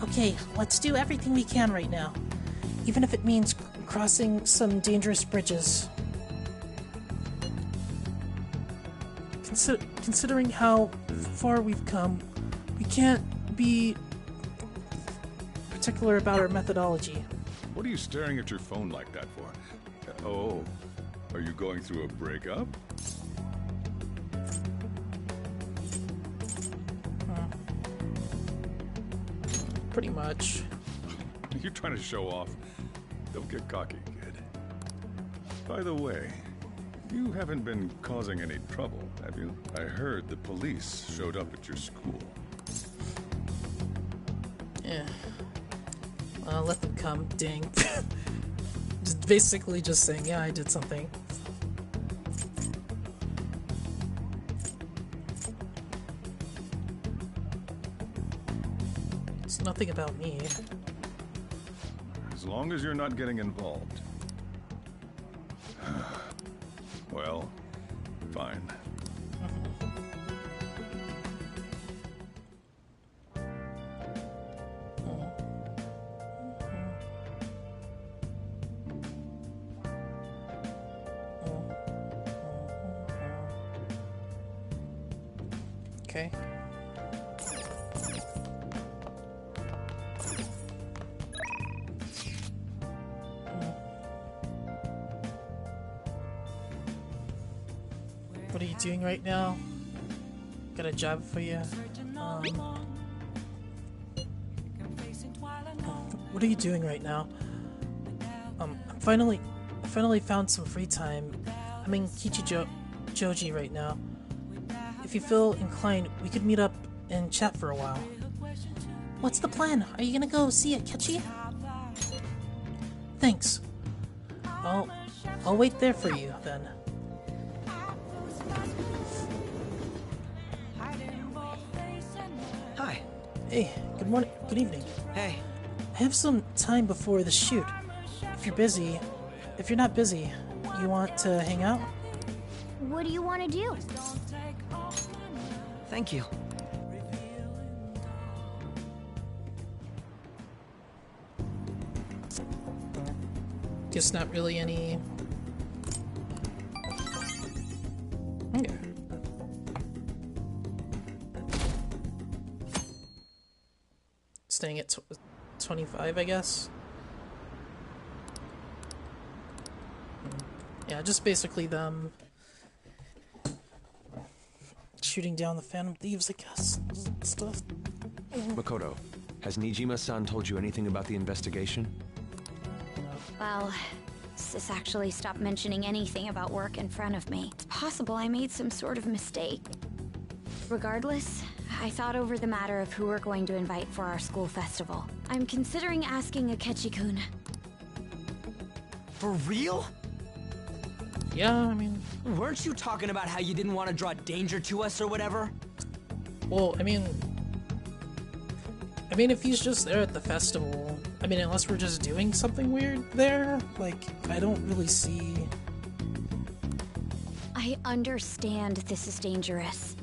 Okay, let's do everything we can right now, even if it means crossing some dangerous bridges. Considering how far we've come, we can't be particular about our methodology. What are you staring at your phone like that for? Oh, are you going through a breakup? Pretty much. You're trying to show off. Don't get cocky, kid. By the way, you haven't been causing any trouble, have you? I heard the police showed up at your school. Yeah. Let them come, dang. Just basically just saying, yeah, I did something. It's nothing about me. As long as you're not getting involved. Well, fine. Okay. What are you doing right now? Got a job for you. What are you doing right now? I finally found some free time. I'm in Kichijoji right now. If you feel inclined, we could meet up and chat for a while. What's the plan? Are you gonna go see Akechi? Thanks. I'll wait there for you then. Hi. Hey, good morning. Good evening. Hey. I have some time before the shoot. If you're not busy, you want to hang out? What do you want to do? Thank you. Guess not really any... Okay. Staying at 25, I guess. Yeah, just basically them shooting down the Phantom Thieves, I guess. Stuff. Makoto, has Nijima-san told you anything about the investigation? Well, Sis actually stopped mentioning anything about work in front of me. It's possible I made some sort of mistake. Regardless, I thought over the matter of who we're going to invite for our school festival. I'm considering asking Akechi-kun. For real? Yeah, I mean... Weren't you talking about how you didn't want to draw danger to us or whatever? Well, I mean, if he's just there at the festival, I mean, unless we're just doing something weird there, like, I don't really see... I understand this is dangerous.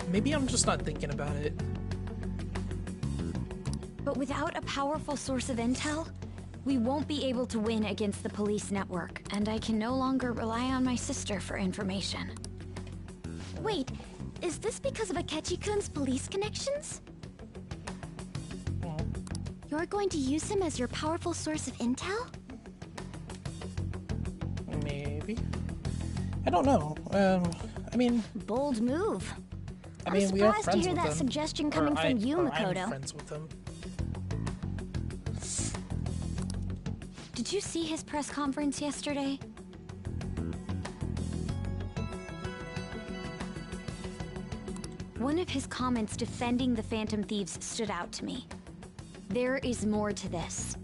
Maybe I'm just not thinking about it. But without a powerful source of intel, we won't be able to win against the police network, and I can no longer rely on my sister for information. Wait, is this because of Akechi-kun's police connections? You're going to use him as your powerful source of intel? Maybe. I don't know. I mean... Bold move. I mean, we are friends with him. I'm surprised to hear that suggestion coming from you, Makoto. I'm friends with him. Did you see his press conference yesterday? One of his comments defending the Phantom Thieves stood out to me. There is more to this.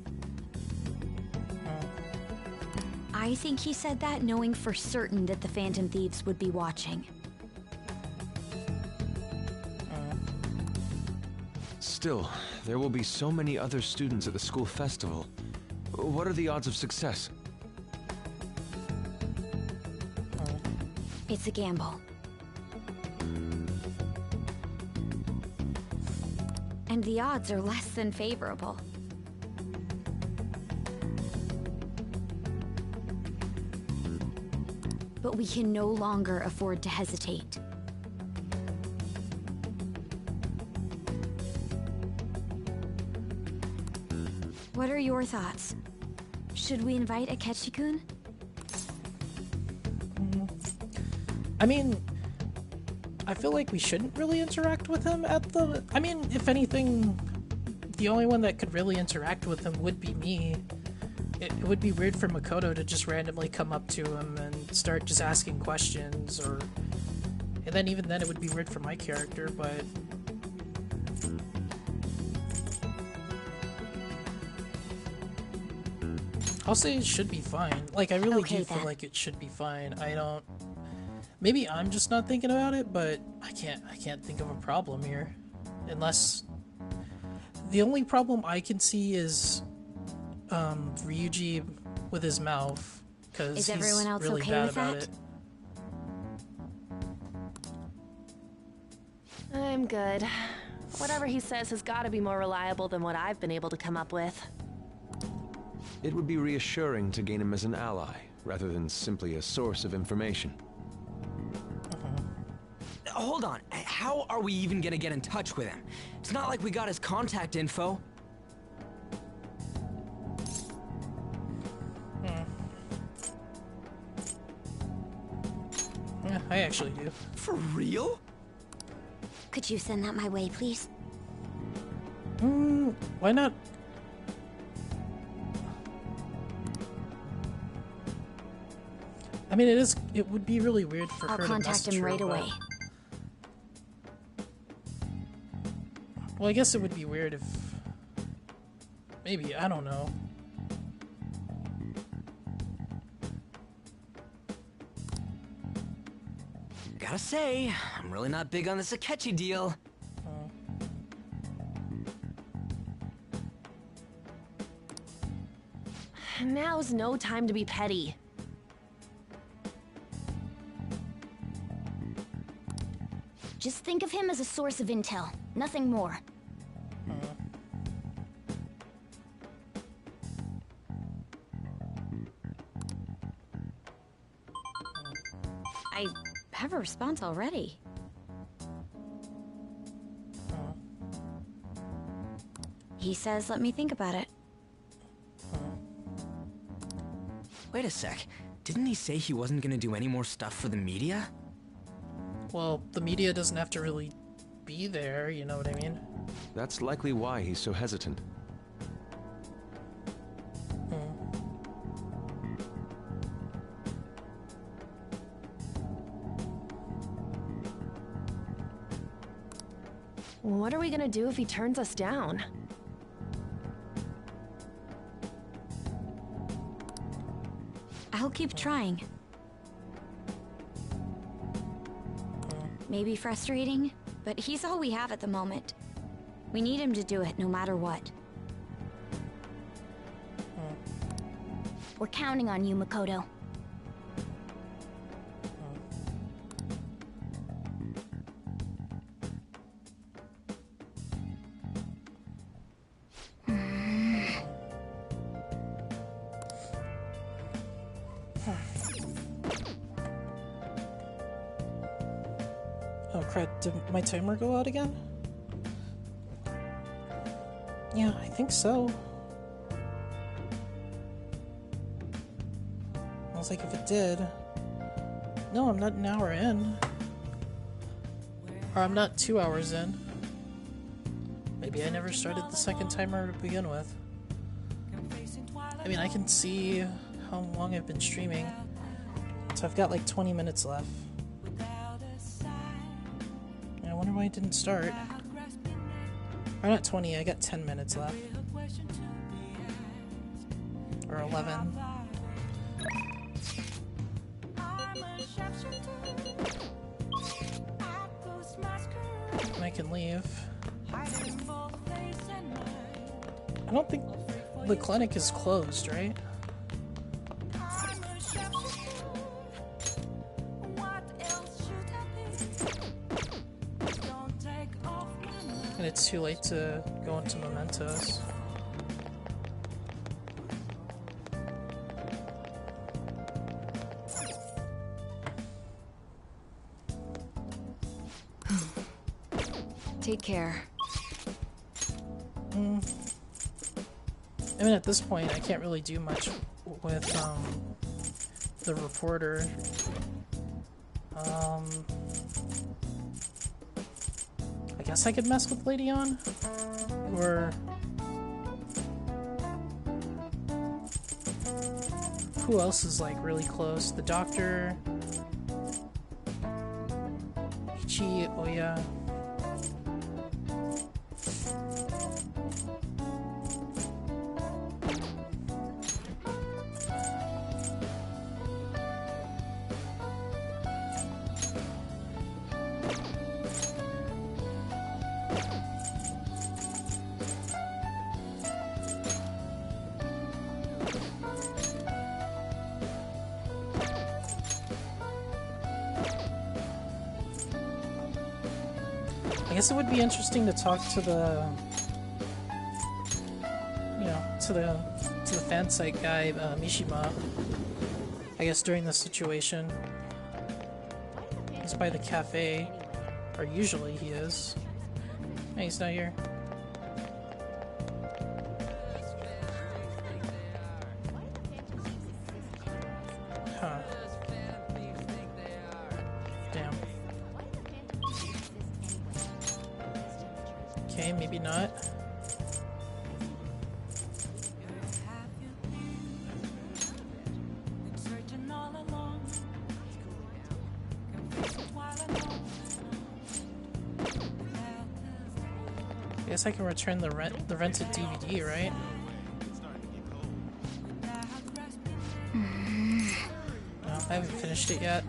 I think he said that knowing for certain that the Phantom Thieves would be watching. Still, there will be so many other students at the school festival. What are the odds of success? It's a gamble. And the odds are less than favorable. But we can no longer afford to hesitate. What are your thoughts? Should we invite Akechi-kun? I mean, I feel like we shouldn't really interact with him at the... I mean, if anything, the only one that could really interact with him would be me. It would be weird for Makoto to just randomly come up to him and start just asking questions, or... And then even then it would be weird for my character, but... I'll say it should be fine. Like, I really do feel like it should be fine. I don't... Maybe I'm just not thinking about it, but I can't think of a problem here. Unless... The only problem I can see is... Ryuji with his mouth, because he's everyone else really okay bad with about that? it. I'm good. Whatever he says has got to be more reliable than what I've been able to come up with. It would be reassuring to gain him as an ally, rather than simply a source of information. Hold on, how are we even gonna get in touch with him? It's not like we got his contact info. Yeah, I actually do. For real? Could you send that my way, please? Why not? I mean, it would be really weird for I'll her to contact message him her, right but- away. Well, I guess it would be weird if... Maybe, I don't know. Gotta say, I'm really not big on this Akechi deal. Now's no time to be petty. Just think of him as a source of intel, nothing more. I have a response already. He says, let me think about it. Wait a sec. Didn't he say he wasn't gonna do any more stuff for the media? Well, the media doesn't have to really be there, you know what I mean? That's likely why he's so hesitant. What are we gonna do if he turns us down? I'll keep trying. Maybe frustrating, but he's all we have at the moment. We need him to do it no matter what. We're counting on you, Makoto. Oh crap, did my timer go out again? Yeah, I think so. I was like, if it did... No, I'm not an hour in. Or I'm not 2 hours in. Maybe Maybe I never started the second timer to begin with. I mean, I can see how long I've been streaming. So I've got like 20 minutes left. I wonder why it didn't start. Or not 20, I got 10 minutes left. Or 11. And I can leave. I don't think the clinic is closed, right? And it's too late to go into mementos. Take care. I mean, at this point, I can't really do much with the reporter. I guess I could mess with Lady On, or who else is like really close? The doctor, Ichi, oh yeah. I guess it would be interesting to talk to the, you know, to the fan site guy, Mishima. I guess during this situation, he's by the cafe, or usually he is. Hey, he's not here. Huh. Damn. Okay, maybe not. I guess I can return the rented DVD, right? No, I haven't finished it yet.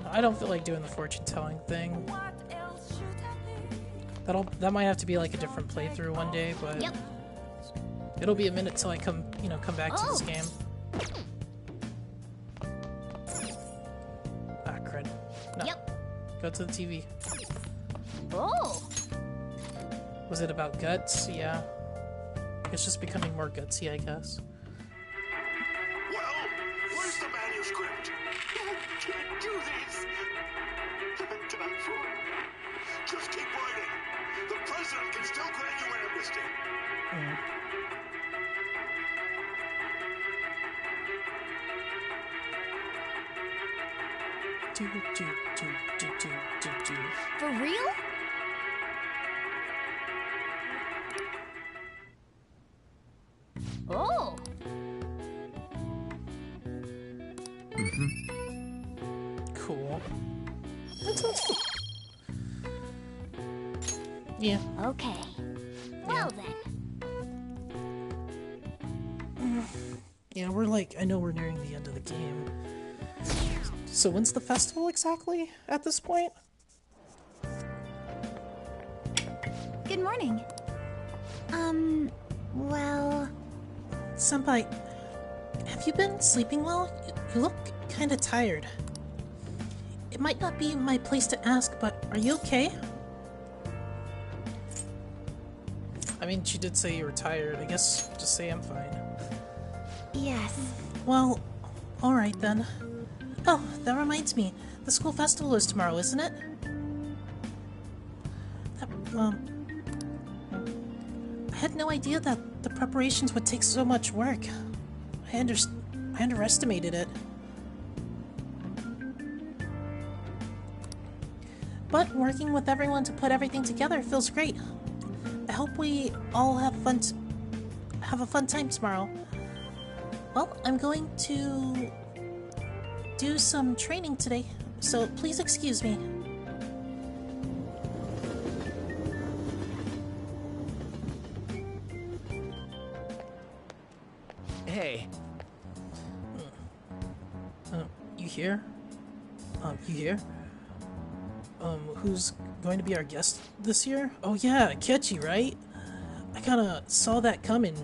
I don't feel like doing the fortune-telling thing. That might have to be like a different playthrough one day, but it'll be a minute till I come back to this game. Ah, crud. No. Go to the TV. Oh. Was it about guts? Yeah. It's just becoming more gutsy, I guess. Well, where's the manuscript? Can't do this. I'm done for. Just keep writing. The president can still grant you an amnesty. For real? Oh. Cool. That sounds cool. Yeah. Okay. Well then. Yeah, I know we're nearing the end of the game. So when's the festival exactly at this point? Good morning. Well... Senpai, have you been sleeping well? You look kinda tired. It might not be my place to ask, but are you okay? I mean, she did say you were tired. I guess just say I'm fine. Yes. Well, alright then. Oh, that reminds me. The school festival is tomorrow, isn't it? I had no idea that the preparations would take so much work. I underestimated it. But working with everyone to put everything together feels great. I hope we all have a fun time tomorrow. Well, I'm going to do some training today, so please excuse me. Hey. You here? You here? Who's going to be our guest this year? Oh yeah, Ketchy, right? I kinda saw that coming.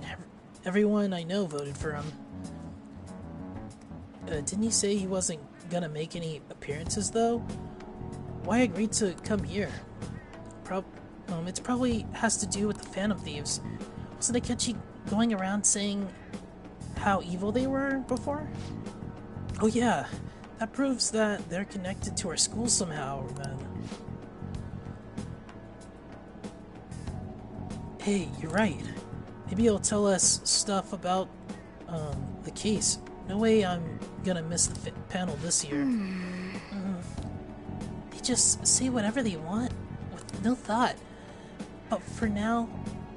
Everyone I know voted for him. Didn't he say he wasn't gonna make any appearances though? Why agree to come here? It probably has to do with the Phantom Thieves. Wasn't Akechi going around saying how evil they were before? Oh yeah, that proves that they're connected to our school somehow, then. Hey, you're right. Maybe he'll tell us stuff about, the case. No way I'm gonna miss the panel this year. They just say whatever they want, with no thought. But for now,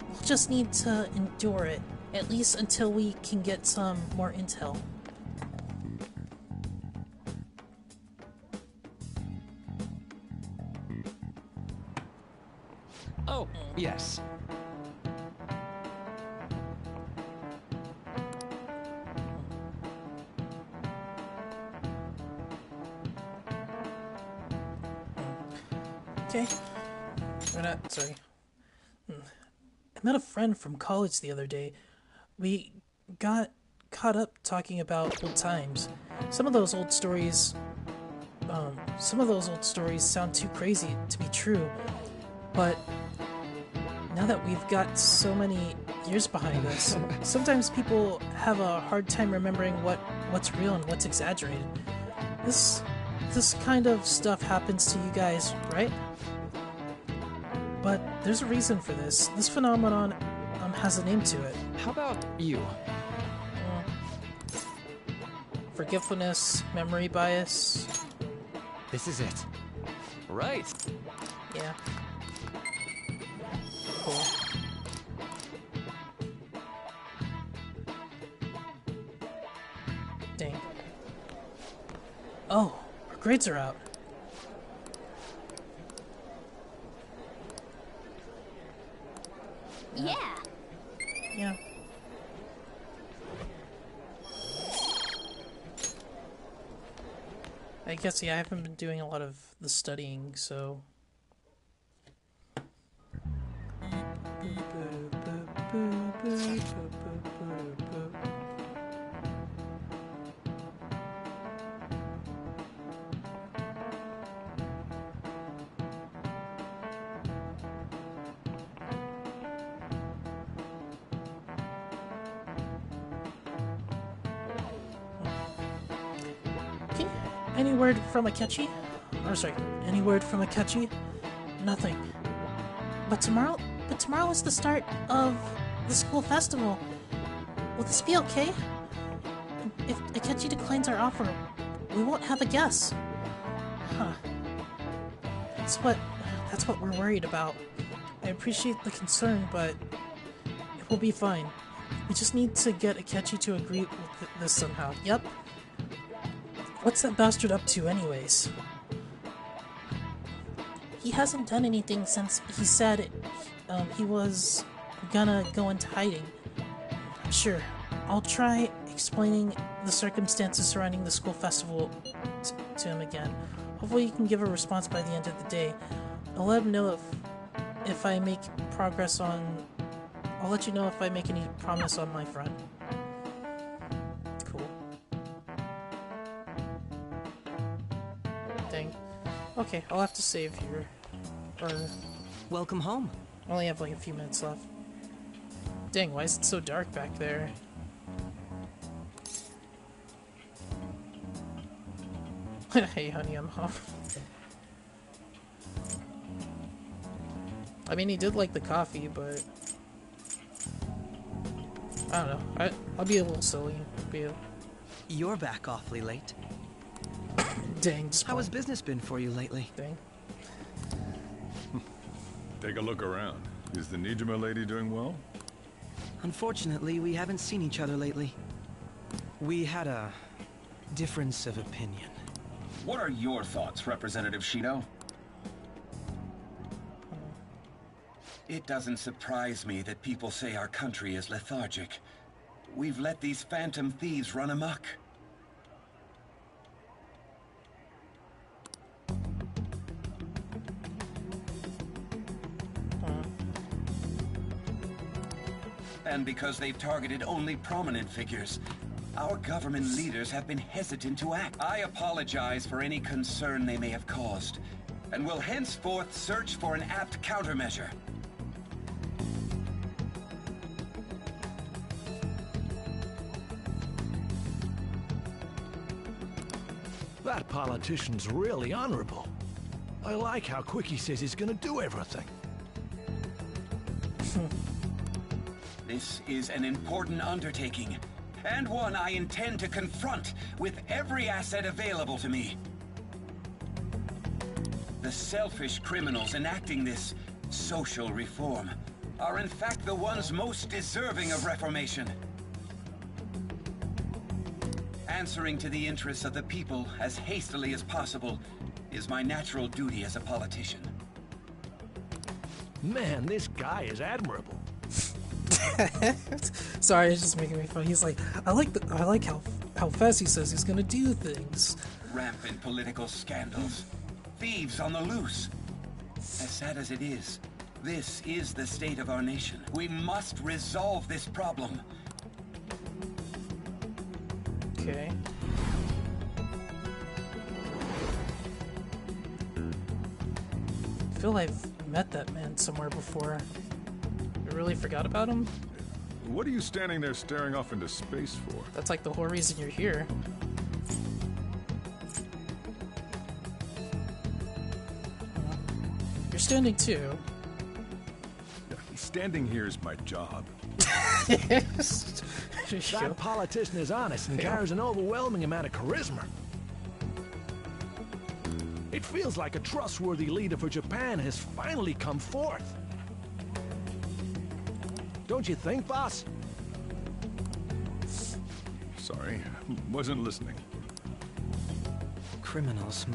we'll just need to endure it, at least until we can get some more intel. Oh, yes. Okay. Sorry. I met a friend from college the other day. We got caught up talking about old times. Some of those old stories sound too crazy to be true, but now that we've got so many years behind us, sometimes people have a hard time remembering what's real and what's exaggerated. This kind of stuff happens to you guys, right? But there's a reason for this. This phenomenon has a name to it. How about you? Forgetfulness, memory bias. This is it. Right. Yeah. Cool. Dang. Oh, our grades are out. Yeah. Yeah. I guess, yeah, I haven't been doing a lot of the studying, so... Okay, any word from Akechi? Or sorry, any word from Akechi? Nothing. But tomorrow is the start of the school festival. Will this be okay? If Akechi declines our offer, we won't have a guess. Huh. That's what we're worried about. I appreciate the concern, but it will be fine. We just need to get Akechi to agree with this somehow. Yep. What's that bastard up to anyways? He hasn't done anything since he said he was gonna go into hiding. Sure, I'll try explaining the circumstances surrounding the school festival to him again. Hopefully he can give a response by the end of the day. I'll let him know if I make progress on... I'll let you know if I make any promise on my front. Cool. Dang. Okay, I'll have to save here. Or... Welcome home. I only have like a few minutes left. Dang, why is it so dark back there? Hey honey, I'm home. I mean, he did like the coffee, but I don't know. I'll be a little silly. You're back awfully late. Dang. How has business been for you lately? Dang. Take a look around. Is the Nijima lady doing well? Unfortunately, we haven't seen each other lately. We had a difference of opinion. What are your thoughts, Representative Shido? It doesn't surprise me that people say our country is lethargic. We've let these phantom thieves run amok. And because they've targeted only prominent figures, our government leaders have been hesitant to act. I apologize for any concern they may have caused, and will henceforth search for an apt countermeasure. That politician's really honorable. I like how quick he says he's gonna do everything. This is an important undertaking, and one I intend to confront with every asset available to me. The selfish criminals enacting this social reform are in fact the ones most deserving of reformation. Answering to the interests of the people as hastily as possible is my natural duty as a politician. Man, this guy is admirable. Sorry, it's just making me fun. He's like, I like how fast he says he's gonna do things. Rampant political scandals, thieves on the loose. As sad as it is, this is the state of our nation. We must resolve this problem. Okay. I feel I've met that man somewhere before. I really forgot about him. What are you standing there staring off into space for? That's like the whole reason you're here. You're standing too. Standing here is my job. That politician is honest and carries an overwhelming amount of charisma. It feels like a trustworthy leader for Japan has finally come forth. Don't you think, boss? Sorry, wasn't listening. Criminals,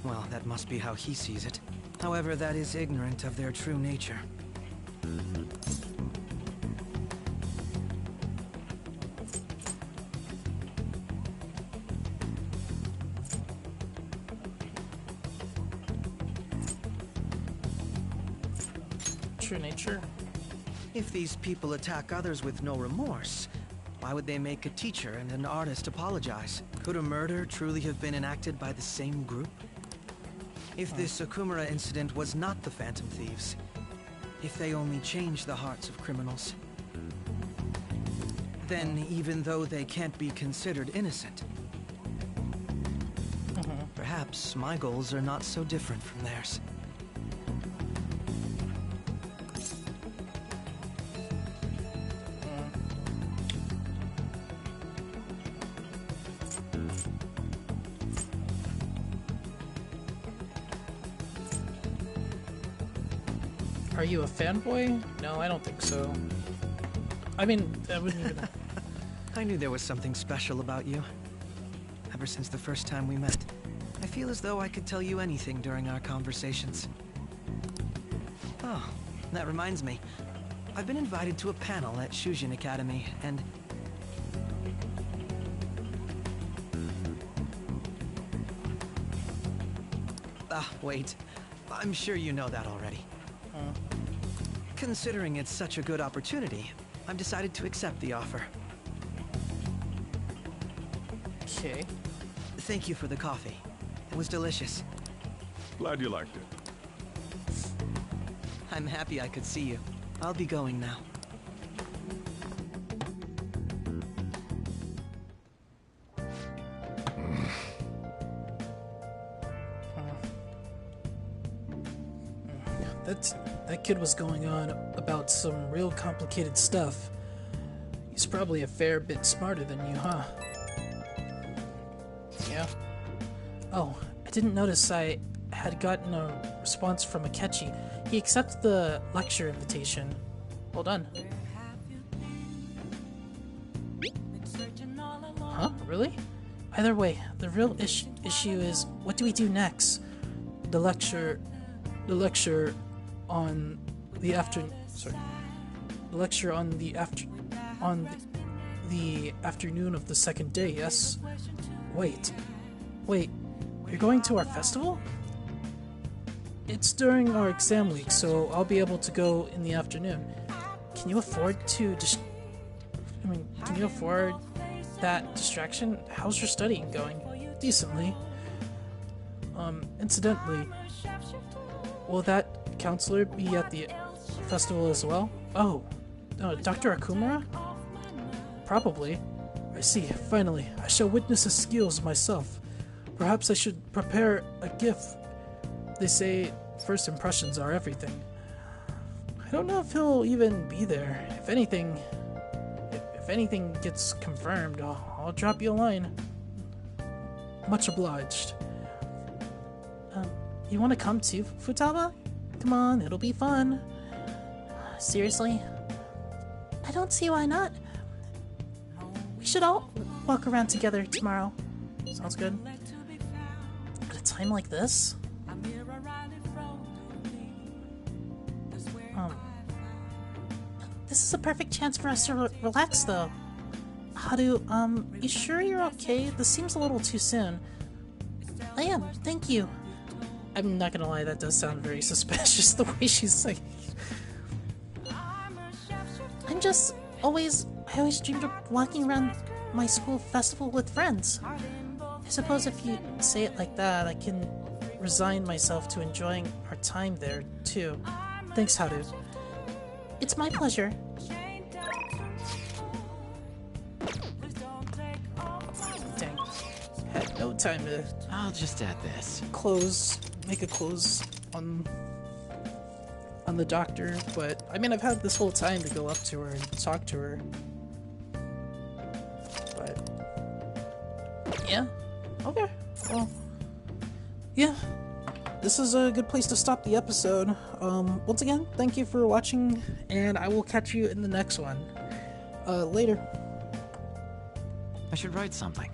Well, that must be how he sees it. However, that is ignorant of their true nature. True nature? If these people attack others with no remorse, why would they make a teacher and an artist apologize? Could a murder truly have been enacted by the same group? If this Okumura incident was not the Phantom Thieves, if they only changed the hearts of criminals, then even though they can't be considered innocent, perhaps my goals are not so different from theirs. Are you a fanboy? No, I don't think so. I mean, I wouldn't even... I knew there was something special about you. Ever since the first time we met, I feel as though I could tell you anything during our conversations. Oh, that reminds me. I've been invited to a panel at Shujin Academy, and... wait. I'm sure you know that already. Considering it's such a good opportunity, I've decided to accept the offer. Okay. Thank you for the coffee. It was delicious. Glad you liked it. I'm happy I could see you. I'll be going now. that kid was going on about some real complicated stuff. He's probably a fair bit smarter than you, huh? Yeah. Oh, I didn't notice I had gotten a response from Akechi. He accepted the lecture invitation. Well done. Huh? Really? Either way, the real issue is, what do we do next? The lecture on the afternoon of the second day, yes? Wait, you're going to our festival? It's during our exam week, so I'll be able to go in the afternoon. Can you afford that distraction? How's your studying going? Decently. Incidentally, will that counselor be at the festival as well? Oh, Dr. Akumura? Probably. I see, finally. I shall witness his skills myself. Perhaps I should prepare a gift. They say first impressions are everything. I don't know if he'll even be there. If anything gets confirmed, I'll drop you a line. Much obliged. You want to come too, Futaba? Come on, it'll be fun. Seriously? I don't see why not. We should all walk around together tomorrow. Sounds good. At a time like this? This is a perfect chance for us to relax, though. Haru, you sure you're okay? This seems a little too soon. I am, thank you. I'm not gonna lie, that does sound very suspicious, the way she's saying. I always dreamed of walking around my school festival with friends. I suppose if you say it like that, I can resign myself to enjoying our time there, too. Thanks, Haru. It's my pleasure. Dang. Had no time to... I'll just add this. Make a close on the doctor, but I mean, I've had this whole time to go up to her and talk to her. But yeah, okay. Well, yeah, this is a good place to stop the episode. Once again, thank you for watching, and I will catch you in the next one. Later. I should write something.